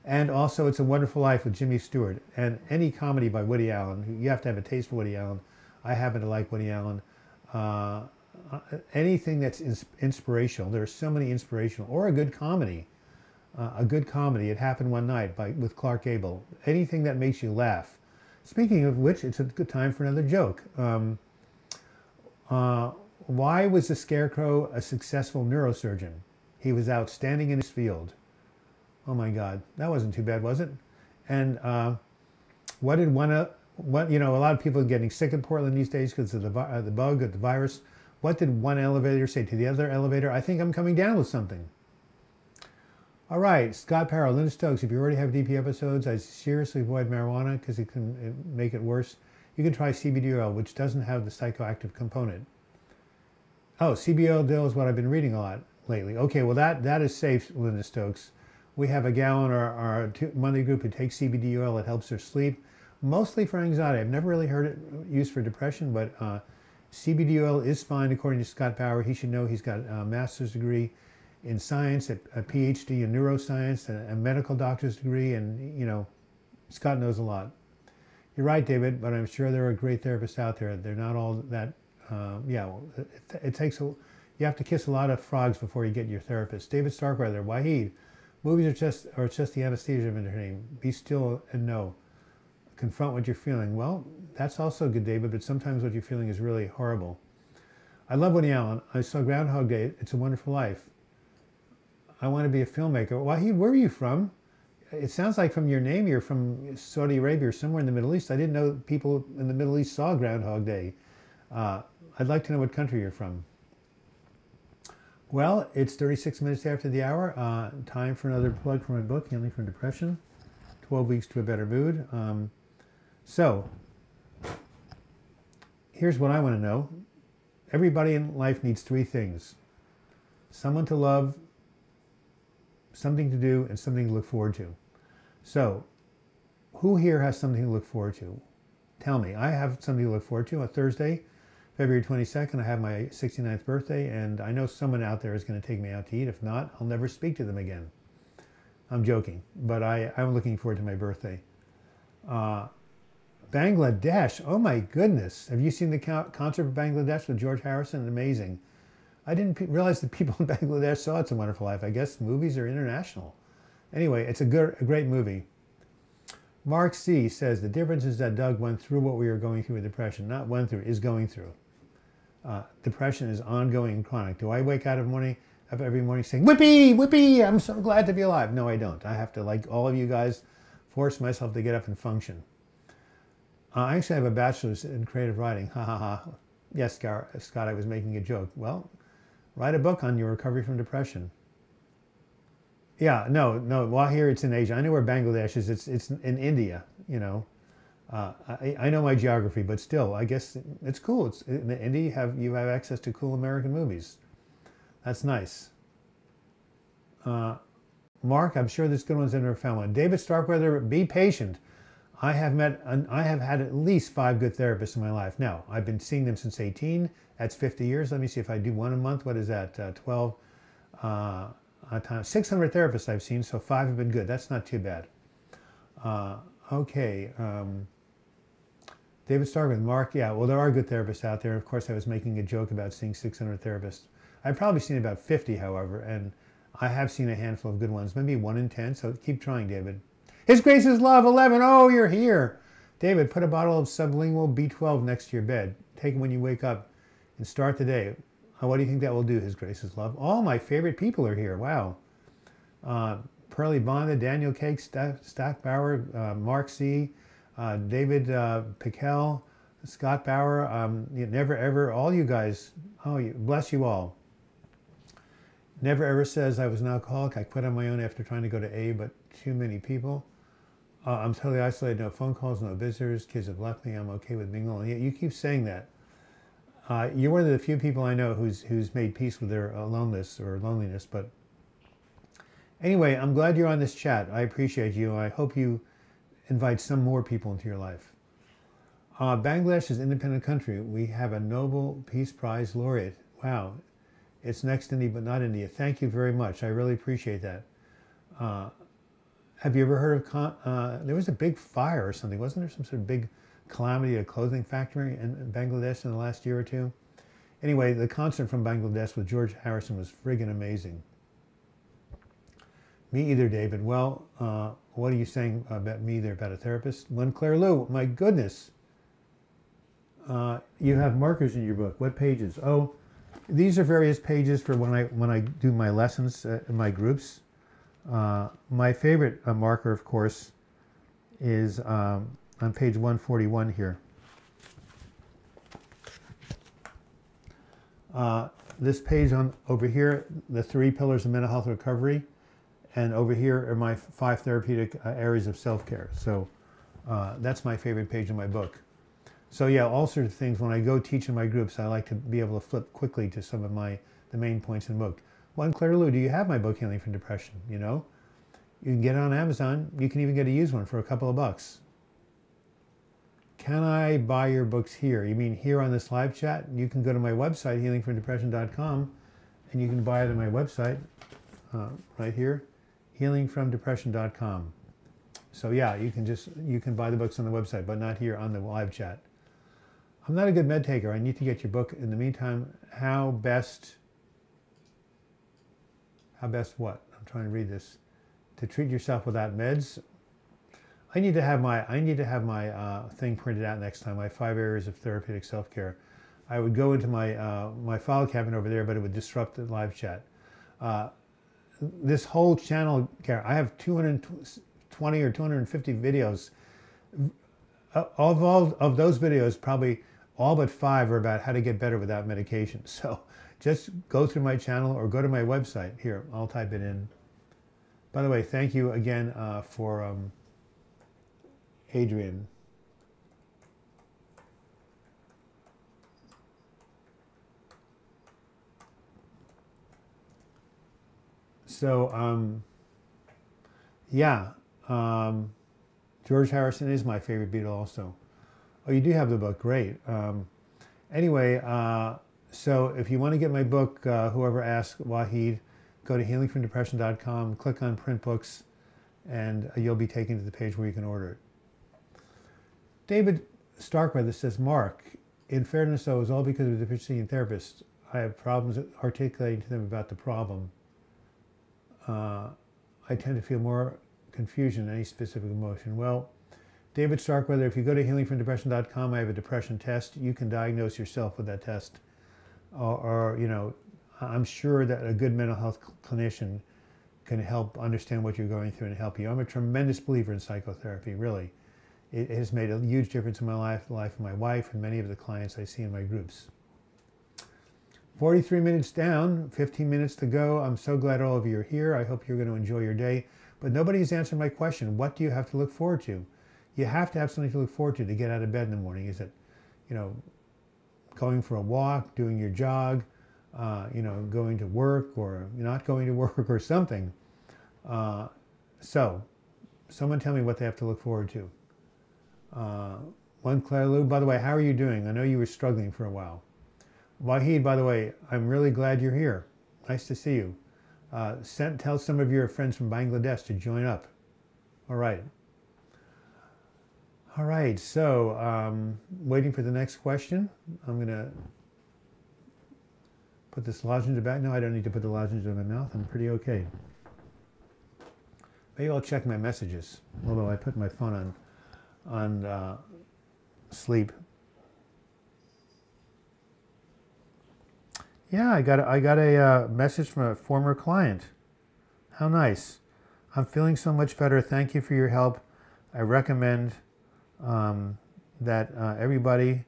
And also It's a Wonderful Life with Jimmy Stewart. And any comedy by Woody Allen. You have to have a taste for Woody Allen. I happen to like Woody Allen. Anything that's inspirational. There are so many inspirational. Or a good comedy. A good comedy. It Happened One Night with Clark Gable. Anything that makes you laugh. Speaking of which, it's a good time for another joke. Why was the Scarecrow a successful neurosurgeon? He was outstanding in his field. Oh my God, that wasn't too bad, was it? And what did a lot of people are getting sick in Portland these days because of the bug, the virus. What did one elevator say to the other elevator? I think I'm coming down with something. All right, Scott Parrow, Linda Stokes, if you already have DP episodes, I seriously avoid marijuana because it can make it worse. You can try CBD oil, which doesn't have the psychoactive component. Oh, CBD oil is what I've been reading a lot lately. Okay, well that is safe, Linda Stokes. We have a gal in our monthly group who takes CBD oil. It helps her sleep, mostly for anxiety. I've never really heard it used for depression, but CBD oil is fine according to Scott Bauer. He should know. He's got a master's degree in science, a PhD in neuroscience, a medical doctor's degree, and Scott knows a lot. You're right, David, but I'm sure there are great therapists out there. They're not all that. It takes you have to kiss a lot of frogs before you get your therapist. David Starkweather, Wahid. Movies are just the anesthesia of entertainment. Be still and know. Confront what you're feeling. Well, that's also good, David, but sometimes what you're feeling is really horrible. I love Woody Allen. I saw Groundhog Day. It's a Wonderful Life. I want to be a filmmaker. Wahid, where are you from? It sounds like from your name you're from Saudi Arabia or somewhere in the Middle East. I didn't know people in the Middle East saw Groundhog Day. I'd like to know what country you're from. Well, it's 36 minutes after the hour. Time for another plug for my book, Healing from Depression, 12 Weeks to a Better Mood. So, here's what I want to know. Everybody in life needs three things. Someone to love, something to do, and something to look forward to. So, who here has something to look forward to? Tell me. I have something to look forward to. On Thursday, February 22nd, I have my 69th birthday, and I know someone out there is going to take me out to eat. If not, I'll never speak to them again. I'm joking, but I'm looking forward to my birthday. Bangladesh, oh my goodness. Have you seen the concert of Bangladesh with George Harrison? Amazing. I didn't realize that people in Bangladesh saw It's a Wonderful Life. I guess movies are international. Anyway, it's a great movie. Mark C. says, the difference is that Doug went through what we are going through with depression. Not went through, is going through. Depression is ongoing and chronic. Do I wake out every morning saying, whippy, whippy, I'm so glad to be alive? No, I don't. I have to, like all of you guys, force myself to get up and function. I actually have a bachelor's in creative writing. Ha ha ha. Yes, Scott, I was making a joke. Well, write a book on your recovery from depression. Yeah, no. Well, here it's in Asia. I know where Bangladesh is. It's in India, I know my geography, but still, I guess it's cool. It's in India. You have access to cool American movies. That's nice. Mark, I'm sure there's good ones in our family. David Starkweather, be patient. I have had at least 5 good therapists in my life. Now, I've been seeing them since 18. That's 50 years. Let me see if I do one a month. What is that? 12 times 600 therapists I've seen, so 5 have been good. That's not too bad. Okay. David Starkweather, Mark, yeah, well, there are good therapists out there. Of course, I was making a joke about seeing 600 therapists. I've probably seen about 50, however, and I have seen a handful of good ones, maybe 1 in 10, so keep trying, David. His Grace is Love, 11. Oh, you're here. David, put a bottle of sublingual B12 next to your bed. Take it when you wake up and start the day. What do you think that will do, His Grace is Love? All my favorite people are here. Wow. Pearlie Bonda, Daniel Cake, Stack Bauer, Mark C., David Piquel, Scott Bauer, Never Ever, all you guys. Oh, bless you all. Never Ever says, I was an alcoholic. I quit on my own after trying to go to A, but too many people. I'm totally isolated, no phone calls, no visitors. Kids have left me. I'm okay with mingling. You keep saying that. You're one of the few people I know who's made peace with their aloneness or loneliness. But anyway, I'm glad you're on this chat. I appreciate you. I hope you invite some more people into your life. Bangladesh is an independent country. We have a Nobel Peace Prize laureate. Wow. It's next to India, but not India. Thank you very much. I really appreciate that. Have you ever heard of, there was a big fire or something, wasn't there some sort of big calamity at a clothing factory in Bangladesh in the last year or two? Anyway, the concert from Bangladesh with George Harrison was friggin' amazing. Me either, David. Well, what are you saying about me there, about a therapist? One Claire Lou, my goodness. You have markers in your book. What pages? Oh, these are various pages for when I do my lessons in my groups. My favorite marker, of course, is on page 141 here. This page over here, the 3 pillars of mental health recovery, and over here are my 5 therapeutic areas of self-care. So that's my favorite page in my book. So yeah, all sorts of things. When I go teach in my groups, I like to be able to flip quickly to some of the main points in the book. One Claire Lou, do you have my book, Healing from Depression? You know, you can get it on Amazon. You can even get a used one for a couple of bucks. Can I buy your books here? You mean here on this live chat? You can go to my website, healingfromdepression.com, and you can buy it on my website, right here, healingfromdepression.com. So yeah, you can buy the books on the website, but not here on the live chat. I'm not a good med taker. I need to get your book. In the meantime, how best what? I'm trying to read this. To treat yourself without meds. I need to have my thing printed out next time. My 5 areas of therapeutic self-care. I would go into my file cabinet over there, but it would disrupt the live chat. This whole channel, I have 220 or 250 videos. Of those videos, probably all but 5 are about how to get better without medication. So just go through my channel or go to my website. Here, I'll type it in. By the way, thank you again for Adrian. So, yeah, George Harrison is my favorite Beatle also. Oh, you do have the book, great. Anyway, so if you want to get my book, whoever asked, Wahid, go to healingfromdepression.com, click on print books, and you'll be taken to the page where you can order it. David Starkweather says, Mark, in fairness though, it's all because of the deficiency in therapists. I have problems articulating to them about the problem. I tend to feel more confusion than any specific emotion. Well, David Starkweather, if you go to healingfromdepression.com, I have a depression test. You can diagnose yourself with that test. Or you know, I'm sure that a good mental health clinician can help understand what you're going through and help you. I'm a tremendous believer in psychotherapy, really. It has made a huge difference in my life, the life of my wife, and many of the clients I see in my groups. 43 minutes down, 15 minutes to go. I'm so glad all of you are here. I hope you're going to enjoy your day. But nobody's answered my question. What do you have to look forward to? You have to have something to look forward to get out of bed in the morning. Is it, you know, going for a walk, doing your jog, you know, going to work or not going to work or something? So, someone tell me what they have to look forward to. One Claire Lou, by the way, how are you doing? I know you were struggling for a while. Wahid, by the way, I'm really glad you're here. Nice to see you. Tell some of your friends from Bangladesh to join up. All right. All right, so waiting for the next question. I'm going to put this lozenge back. No, I don't need to put the lozenge in my mouth. I'm pretty okay. Maybe I'll check my messages, although I put my phone on sleep. Yeah, I got a message from a former client. How nice. I'm feeling so much better. Thank you for your help. I recommend that everybody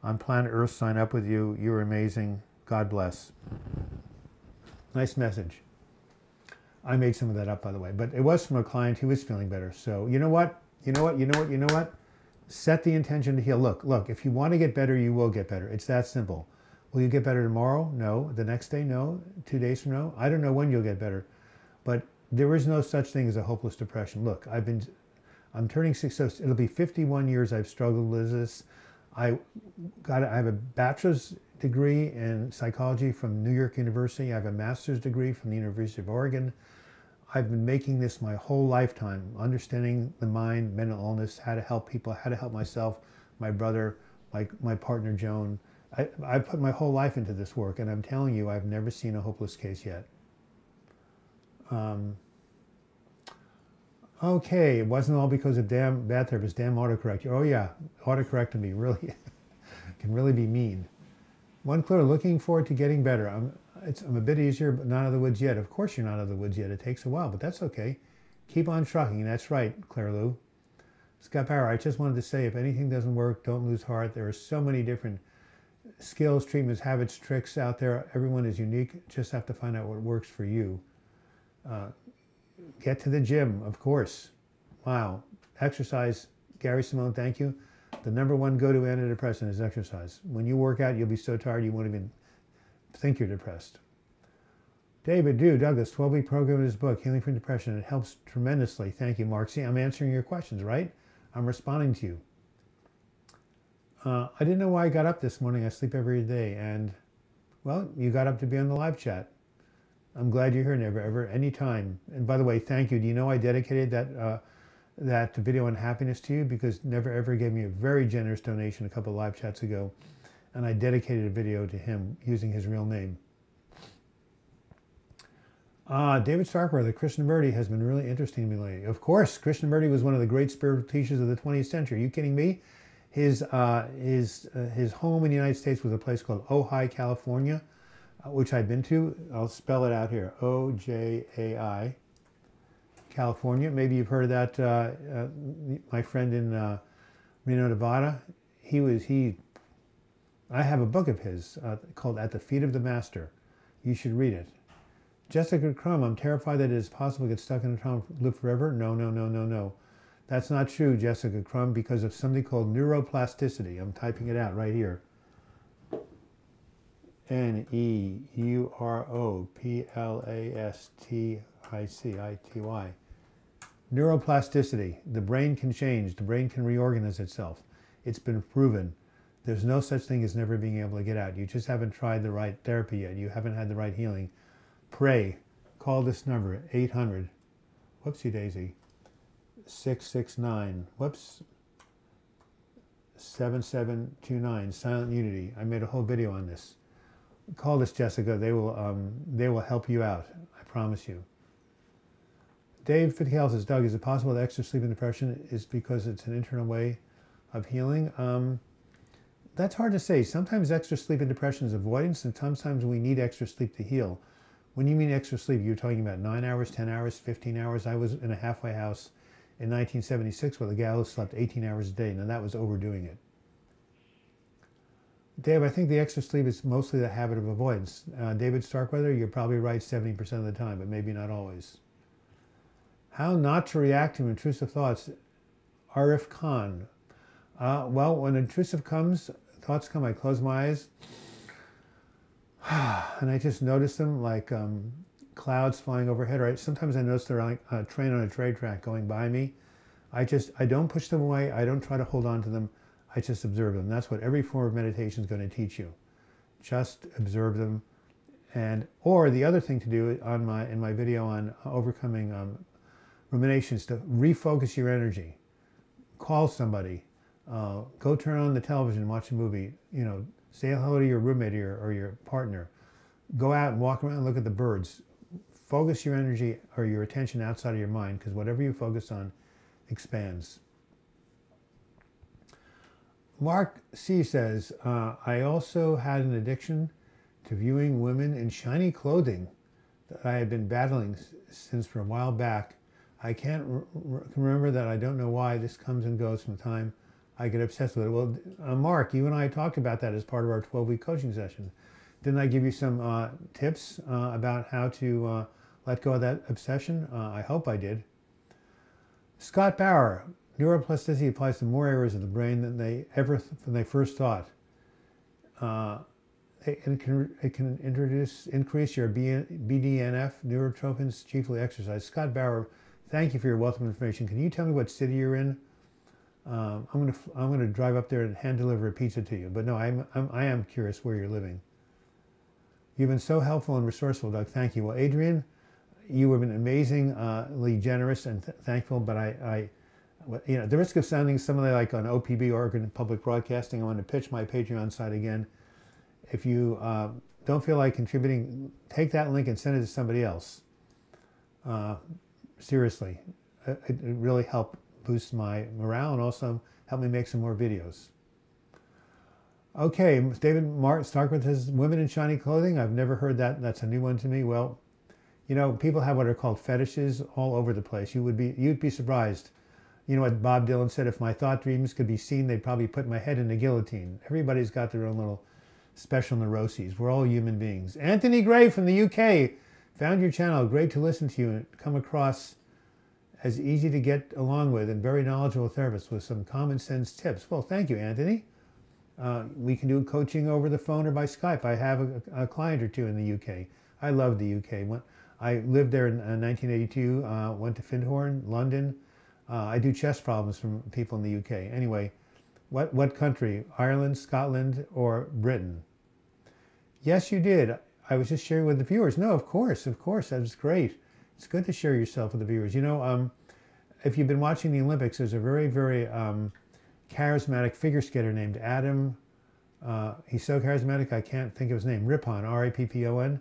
on planet Earth sign up with you. You're amazing. God bless. Nice message. I made some of that up, by the way, but it was from a client who was feeling better. So you know what? You know what? Set the intention to heal. Look, if you want to get better, you will get better. It's that simple. Will you get better tomorrow? No. The next day? No. 2 days from now? I don't know when you'll get better, but there is no such thing as a hopeless depression. Look, I'm turning 6, so it'll be 51 years I've struggled with this. I have a bachelor's degree in psychology from New York University. I have a master's degree from the University of Oregon. I've been making this my whole lifetime, understanding the mind, mental illness, how to help people, how to help myself, my brother, my partner Joan. I put my whole life into this work, and I'm telling you, I've never seen a hopeless case yet. Okay, it wasn't all because of damn bad therapists, damn autocorrect. Oh yeah, autocorrect can be really, can really be mean. One clue, looking forward to getting better. I'm a bit easier, but not out of the woods yet. Of course you're not out of the woods yet. It takes a while, but that's okay. Keep on trucking. That's right, Claire Lou. Scott Power, I just wanted to say, if anything doesn't work, don't lose heart. There are so many different skills, treatments, habits, tricks out there. Everyone is unique. Just have to find out what works for you. Get to the gym, of course. Wow. Exercise. Gary Simone, thank you. The #1 go-to antidepressant is exercise. When you work out, you'll be so tired you won't even think you're depressed. David Douglas, 12-week program in his book, Healing from Depression. It helps tremendously. Thank you, Mark. See, I'm answering your questions, right? I'm responding to you. I didn't know why I got up this morning. I sleep every day. And, well, you got up to be on the live chat. I'm glad you're here, Never Ever, anytime. And by the way, thank you. Do you know I dedicated that video on happiness to you? Because Never Ever gave me a very generous donation a couple of live chats ago. And I dedicated a video to him using his real name. David Starkweather, Krishnamurti has been really interesting to me lately. Of course, Krishnamurti was one of the great spiritual teachers of the 20th century. Are you kidding me? His home in the United States was a place called Ojai, California, which I've been to. I'll spell it out here. Ojai, California. Maybe you've heard of that. My friend in Reno, Nevada. I have a book of his called At the Feet of the Master. You should read it. Jessica Crum, I'm terrified that it is possible to get stuck in a trauma and live forever. No. That's not true, Jessica Crum, because of something called neuroplasticity. I'm typing it out right here. Neuroplasticity. Neuroplasticity. The brain can change. The brain can reorganize itself. It's been proven. There's no such thing as never being able to get out. You just haven't tried the right therapy yet. You haven't had the right healing. Pray. Call this number, 800. Whoopsie daisy. 669. Whoops. 7729. Silent Unity. I made a whole video on this. Call this, Jessica. They will help you out. I promise you. Dave Fitcal says, Doug, is it possible that extra sleep and depression is because it's an internal way of healing? That's hard to say. Sometimes extra sleep and depression is avoidance, and sometimes we need extra sleep to heal. When you mean extra sleep, you're talking about 9 hours, 10 hours, 15 hours. I was in a halfway house in 1976 with a gal who slept 18 hours a day. Now that was overdoing it. Dave, I think the extra sleep is mostly the habit of avoidance. David Starkweather, you're probably right 70% of the time, but maybe not always. How not to react to intrusive thoughts. Arif Khan. Well, when intrusive thoughts come, I close my eyes and I just notice them like clouds flying overhead. Right? Sometimes I notice they're like a train on a train track going by me. I don't push them away. I don't try to hold on to them. I just observe them. That's what every form of meditation is going to teach you. Just observe them. Or the other thing to do in my video on overcoming ruminations, to refocus your energy. Call somebody. Go turn on the television, watch a movie. Say hello to your roommate or your partner. Go out and walk around and look at the birds. Focus your energy or your attention outside of your mind, because whatever you focus on expands. Mark C. says, I also had an addiction to viewing women in shiny clothing that I had been battling since for a while back. I can't remember that. I don't know why. This comes and goes from time. I get obsessed with it. Well, Mark, you and I talked about that as part of our 12-week coaching session. Didn't I give you some tips about how to let go of that obsession? I hope I did. Scott Bauer, neuroplasticity applies to more areas of the brain than they first thought. It can increase your BDNF neurotrophins, chiefly exercise. Scott Bauer, thank you for your wealth of information. Can you tell me what city you're in? I'm gonna drive up there and hand deliver a pizza to you. But no, I am curious where you're living. You've been so helpful and resourceful, Doug. Thank you. Well, Adrian, you have been amazingly generous and thankful. But at the risk of sounding somebody like on OPB, Oregon Public Broadcasting, I want to pitch my Patreon site again. If you don't feel like contributing, take that link and send it to somebody else. Seriously, it really helped boost my morale and also help me make some more videos. Okay, David Starkworth says, women in shiny clothing. I've never heard that. That's a new one to me. Well, people have what are called fetishes all over the place. You'd be surprised. You know what Bob Dylan said, if my thought dreams could be seen, they'd probably put my head in a guillotine. Everybody's got their own little special neuroses. We're all human beings. Anthony Gray from the UK. Found your channel. Great to listen to you and come across as easy to get along with and very knowledgeable therapist with some common sense tips. Well, thank you, Anthony. We can do coaching over the phone or by Skype. I have a client or two in the UK. I love the UK. I lived there in 1982, went to Findhorn, London. I do chest problems from people in the UK. Anyway, what country? Ireland, Scotland, or Britain? Yes, you did. I was just sharing with the viewers. No, of course. That was great. It's good to share yourself with the viewers. If you've been watching the Olympics, there's a very, very charismatic figure skater named Adam. He's so charismatic, I can't think of his name. Rippon, R-I-P-P-O-N.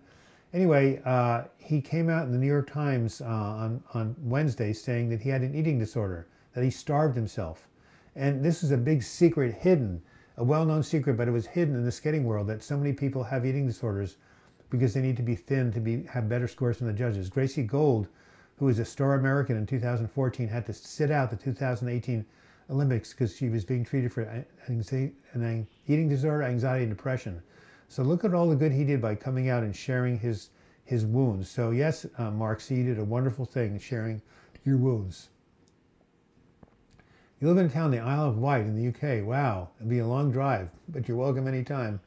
Anyway, he came out in the New York Times on Wednesday saying that he had an eating disorder, that he starved himself. And this is a big secret hidden, a well-known secret, but it was hidden in the skating world, that so many people have eating disorders because they need to be thin to have better scores from the judges. Gracie Gold, who was a star American in 2014, had to sit out the 2018 Olympics because she was being treated for an eating disorder, anxiety, and depression. So look at all the good he did by coming out and sharing his wounds. So yes, Mark C, you did a wonderful thing sharing your wounds. You live in a town, the Isle of Wight in the UK. Wow, it'd be a long drive, but you're welcome anytime.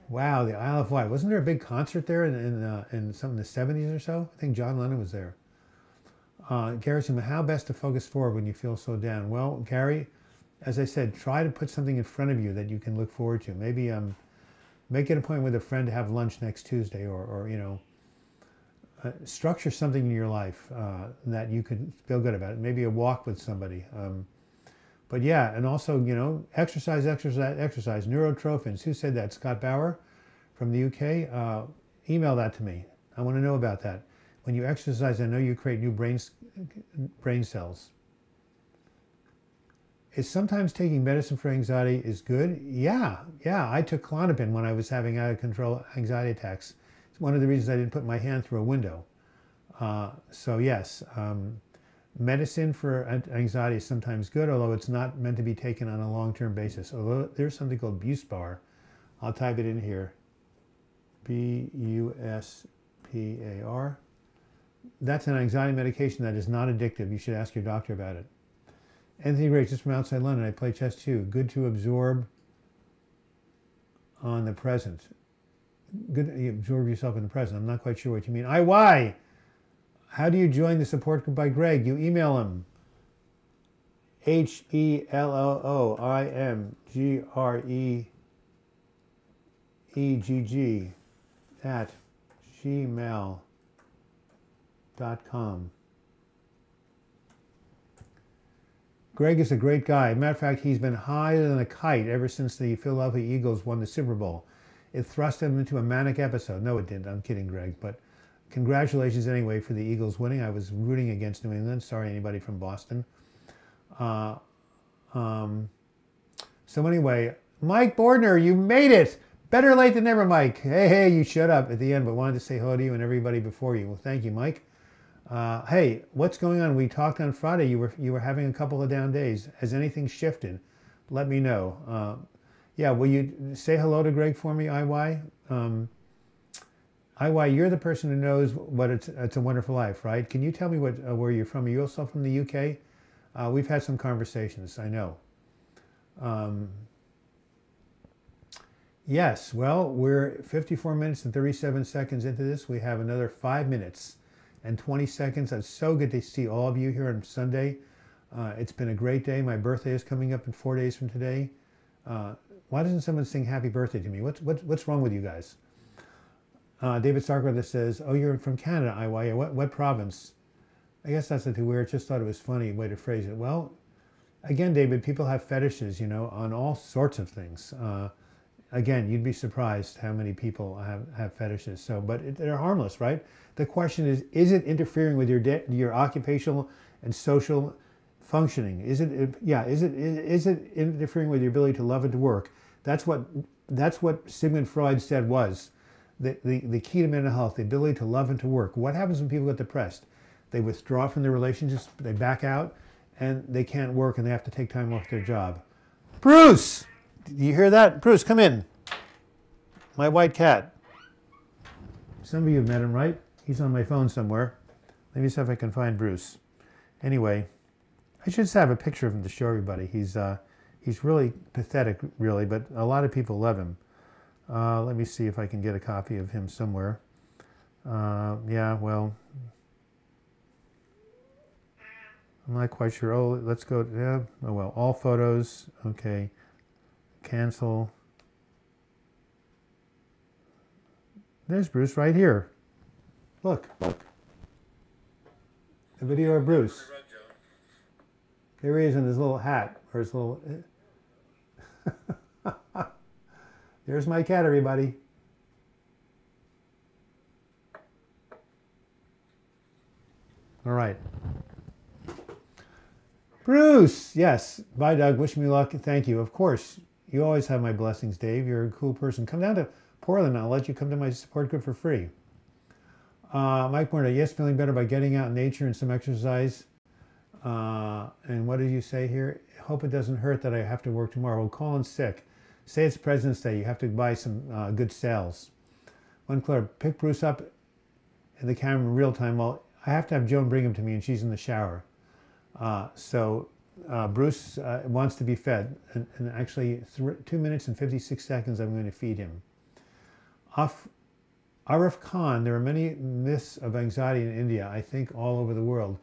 Wow, the Isle of Wight. Wasn't there a big concert there in some of the 70s or so? I think John Lennon was there. Gary said, how best to focus forward when you feel so down? Well, Gary, as I said, try to put something in front of you that you can look forward to. Maybe make it a point with a friend to have lunch next Tuesday, or structure something in your life that you could feel good about. Maybe a walk with somebody. But yeah, and also, exercise. Neurotrophins. Who said that? Scott Bauer from the UK? Email that to me. I want to know about that. When you exercise, I know you create new brain cells. Is sometimes taking medicine for anxiety is good? Yeah. I took Klonopin when I was having out of control anxiety attacks. It's one of the reasons I didn't put my hand through a window. So yes, medicine for anxiety is sometimes good, although it's not meant to be taken on a long-term basis. Although there's something called Buspar. I'll type it in here. B-U-S-P-A-R. That's an anxiety medication that is not addictive. You should ask your doctor about it. Anthony Gray, just from outside London. I play chess too. Good to absorb on the present. Good to absorb yourself in the present. I'm not quite sure what you mean. IY! How do you join the support group by Greg? You email him. HELLOIMGREEGG at gmail.com. Greg is a great guy. Matter of fact, he's been higher than a kite ever since the Philadelphia Eagles won the Super Bowl. It thrust him into a manic episode. No, it didn't. I'm kidding, Greg. But congratulations anyway for the Eagles winning. I was rooting against New England. Sorry, anybody from Boston. So anyway, Mike Bordner, you made it. Better late than never, Mike. Hey, you shut up at the end, but wanted to say hello to you and everybody before you. Well, thank you, Mike. Hey, what's going on? We talked on Friday. You were having a couple of down days. Has anything shifted? Let me know. Yeah, will you say hello to Greg for me, IY? IY, you're the person who knows what it's a wonderful life, right? Can you tell me where you're from? Are you also from the UK? We've had some conversations, I know. Yes, well, we're 54 minutes and 37 seconds into this. We have another 5 minutes and 20 seconds. It's so good to see all of you here on Sunday. It's been a great day. My birthday is coming up in 4 days from today. Why doesn't someone sing happy birthday to me? What's wrong with you guys? David Starkweather says, oh, you're from Canada, IY. What province? I guess that's not too weird. Just thought it was a funny way to phrase it. Well, again, David, people have fetishes, you know, on all sorts of things. Again, you'd be surprised how many people have fetishes. So, but they're harmless, right? The question is it interfering with your occupational and social functioning? Is it interfering with your ability to love and to work? That's what Sigmund Freud said was the key to mental health, the ability to love and to work. What happens when people get depressed? They withdraw from their relationships, they back out, and they can't work, and they have to take time off their job. Bruce! Do you hear that? Bruce, come in. My white cat. Some of you have met him, right? He's on my phone somewhere. Let me see if I can find Bruce. Anyway, I should just have a picture of him to show everybody. He's really pathetic, really, but a lot of people love him. Let me see if I can get a copy of him somewhere. Yeah, well, I'm not quite sure. Oh, let's go. Yeah. Oh, well, all photos. Okay. Cancel. There's Bruce right here. Look. The video of Bruce. There he is in his little hat, or his little... There's my cat, everybody. All right. Bruce! Yes. Bye, Doug. Wish me luck. Thank you. Of course. You always have my blessings, Dave. You're a cool person. Come down to Portland. I'll let you come to my support group for free. Mike Morton, yes, feeling better by getting out in nature and some exercise. And what did you say here? Hope it doesn't hurt that I have to work tomorrow. Well, call in sick. Say it's President's Day. You have to buy some good sales. One Claire, pick Bruce up in the camera in real time. Well, I have to have Joan bring him to me, and she's in the shower. Bruce wants to be fed. And actually, 2 minutes and 56 seconds, I'm going to feed him. Arif Khan, there are many myths of anxiety in India, I think all over the world.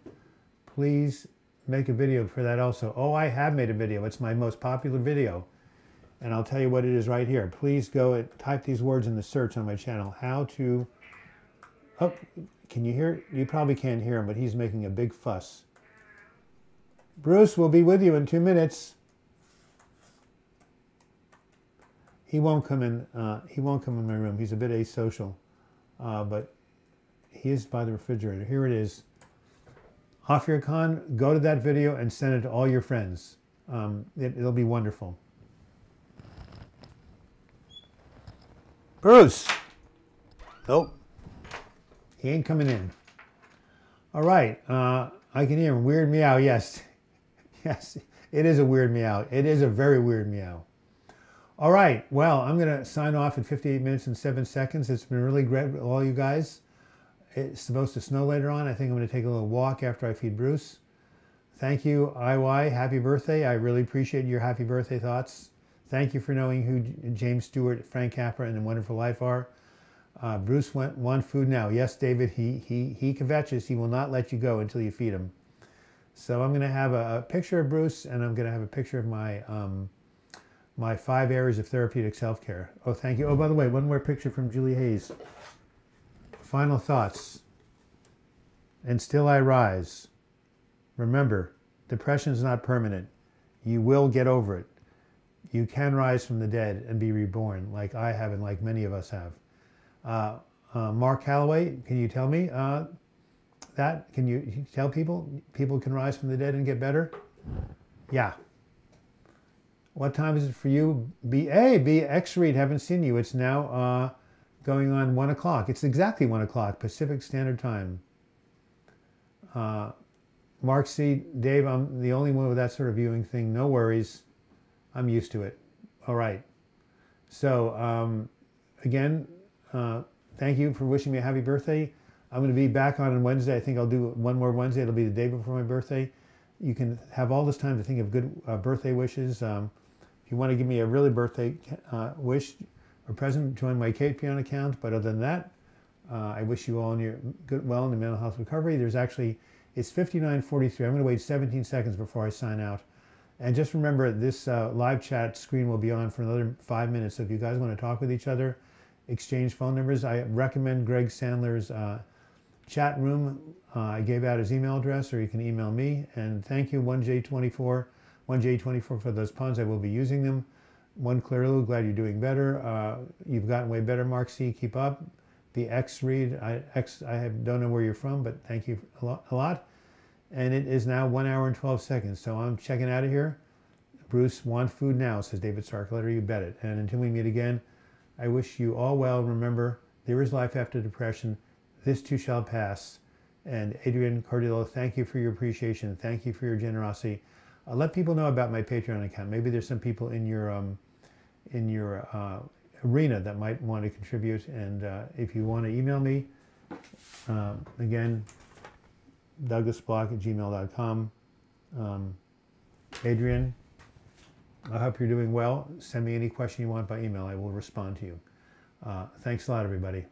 Please make a video for that also. Oh, I have made a video. It's my most popular video. And I'll tell you what it is right here. Please go and type these words in the search on my channel. How to... Oh, can you hear? You probably can't hear him, but he's making a big fuss. Bruce will be with you in 2 minutes. He won't come in. He won't come in my room. He's a bit asocial, but he is by the refrigerator. Here it is. Afir Khan, go to that video and send it to all your friends. It'll be wonderful. Bruce. Nope. He ain't coming in. All right. I can hear him. Weird meow. Yes. Yes. It is a weird meow. It is a very weird meow. All right. Well, I'm going to sign off at 58 minutes and 7 seconds. It's been really great with all you guys. It's supposed to snow later on. I think I'm going to take a little walk after I feed Bruce. Thank you, IY. Happy birthday. I really appreciate your happy birthday thoughts. Thank you for knowing who James Stewart, Frank Capra, and The Wonderful Life are. Bruce want food now. Yes, David, he kvetches. He will not let you go until you feed him. So I'm going to have a picture of Bruce, and I'm going to have a picture of my my 5 areas of therapeutic self-care. Oh, thank you. Oh, by the way, one more picture from Julie Hayes. Final thoughts. And still I rise. Remember, depression is not permanent. You will get over it. You can rise from the dead and be reborn, like I have and like many of us have. Mark Calloway, can you tell me that? Can you tell people can rise from the dead and get better? Yeah. What time is it for you? X-Read, haven't seen you. It's now going on 1 o'clock. It's exactly 1 o'clock, Pacific Standard Time. Mark C, Dave, I'm the only one with that sort of viewing thing. No worries. I'm used to it. All right. So, again, thank you for wishing me a happy birthday. I'm going to be back on Wednesday. I think I'll do one more Wednesday. It'll be the day before my birthday. You can have all this time to think of good birthday wishes. If you want to give me a really birthday wish or present, join my Patreon account. But other than that, I wish you all in your well in the mental health recovery. There's actually, It's 59:43. I'm going to wait 17 seconds before I sign out. And just remember, this live chat screen will be on for another 5 minutes. So if you guys want to talk with each other, exchange phone numbers, I recommend Greg Sandler's chat room. I gave out his email address, or you can email me. And thank you, 1J24 for those puns. I will be using them. One Clearloo, glad you're doing better. You've gotten way better, Mark C. Keep up. The X read, I don't know where you're from, but thank you a lot. And it is now 1 hour and 12 seconds. So I'm checking out of here. Bruce, want food now, says David Starkletter. You bet it. And until we meet again, I wish you all well. Remember, there is life after depression. This too shall pass. And Adrian Cardillo, thank you for your appreciation. Thank you for your generosity. Let people know about my Patreon account. Maybe there's some people in your arena that might want to contribute. And if you want to email me, again, douglasblock@gmail.com. Adrian, I hope you're doing well. Send me any question you want by email. I will respond to you. Thanks a lot, everybody.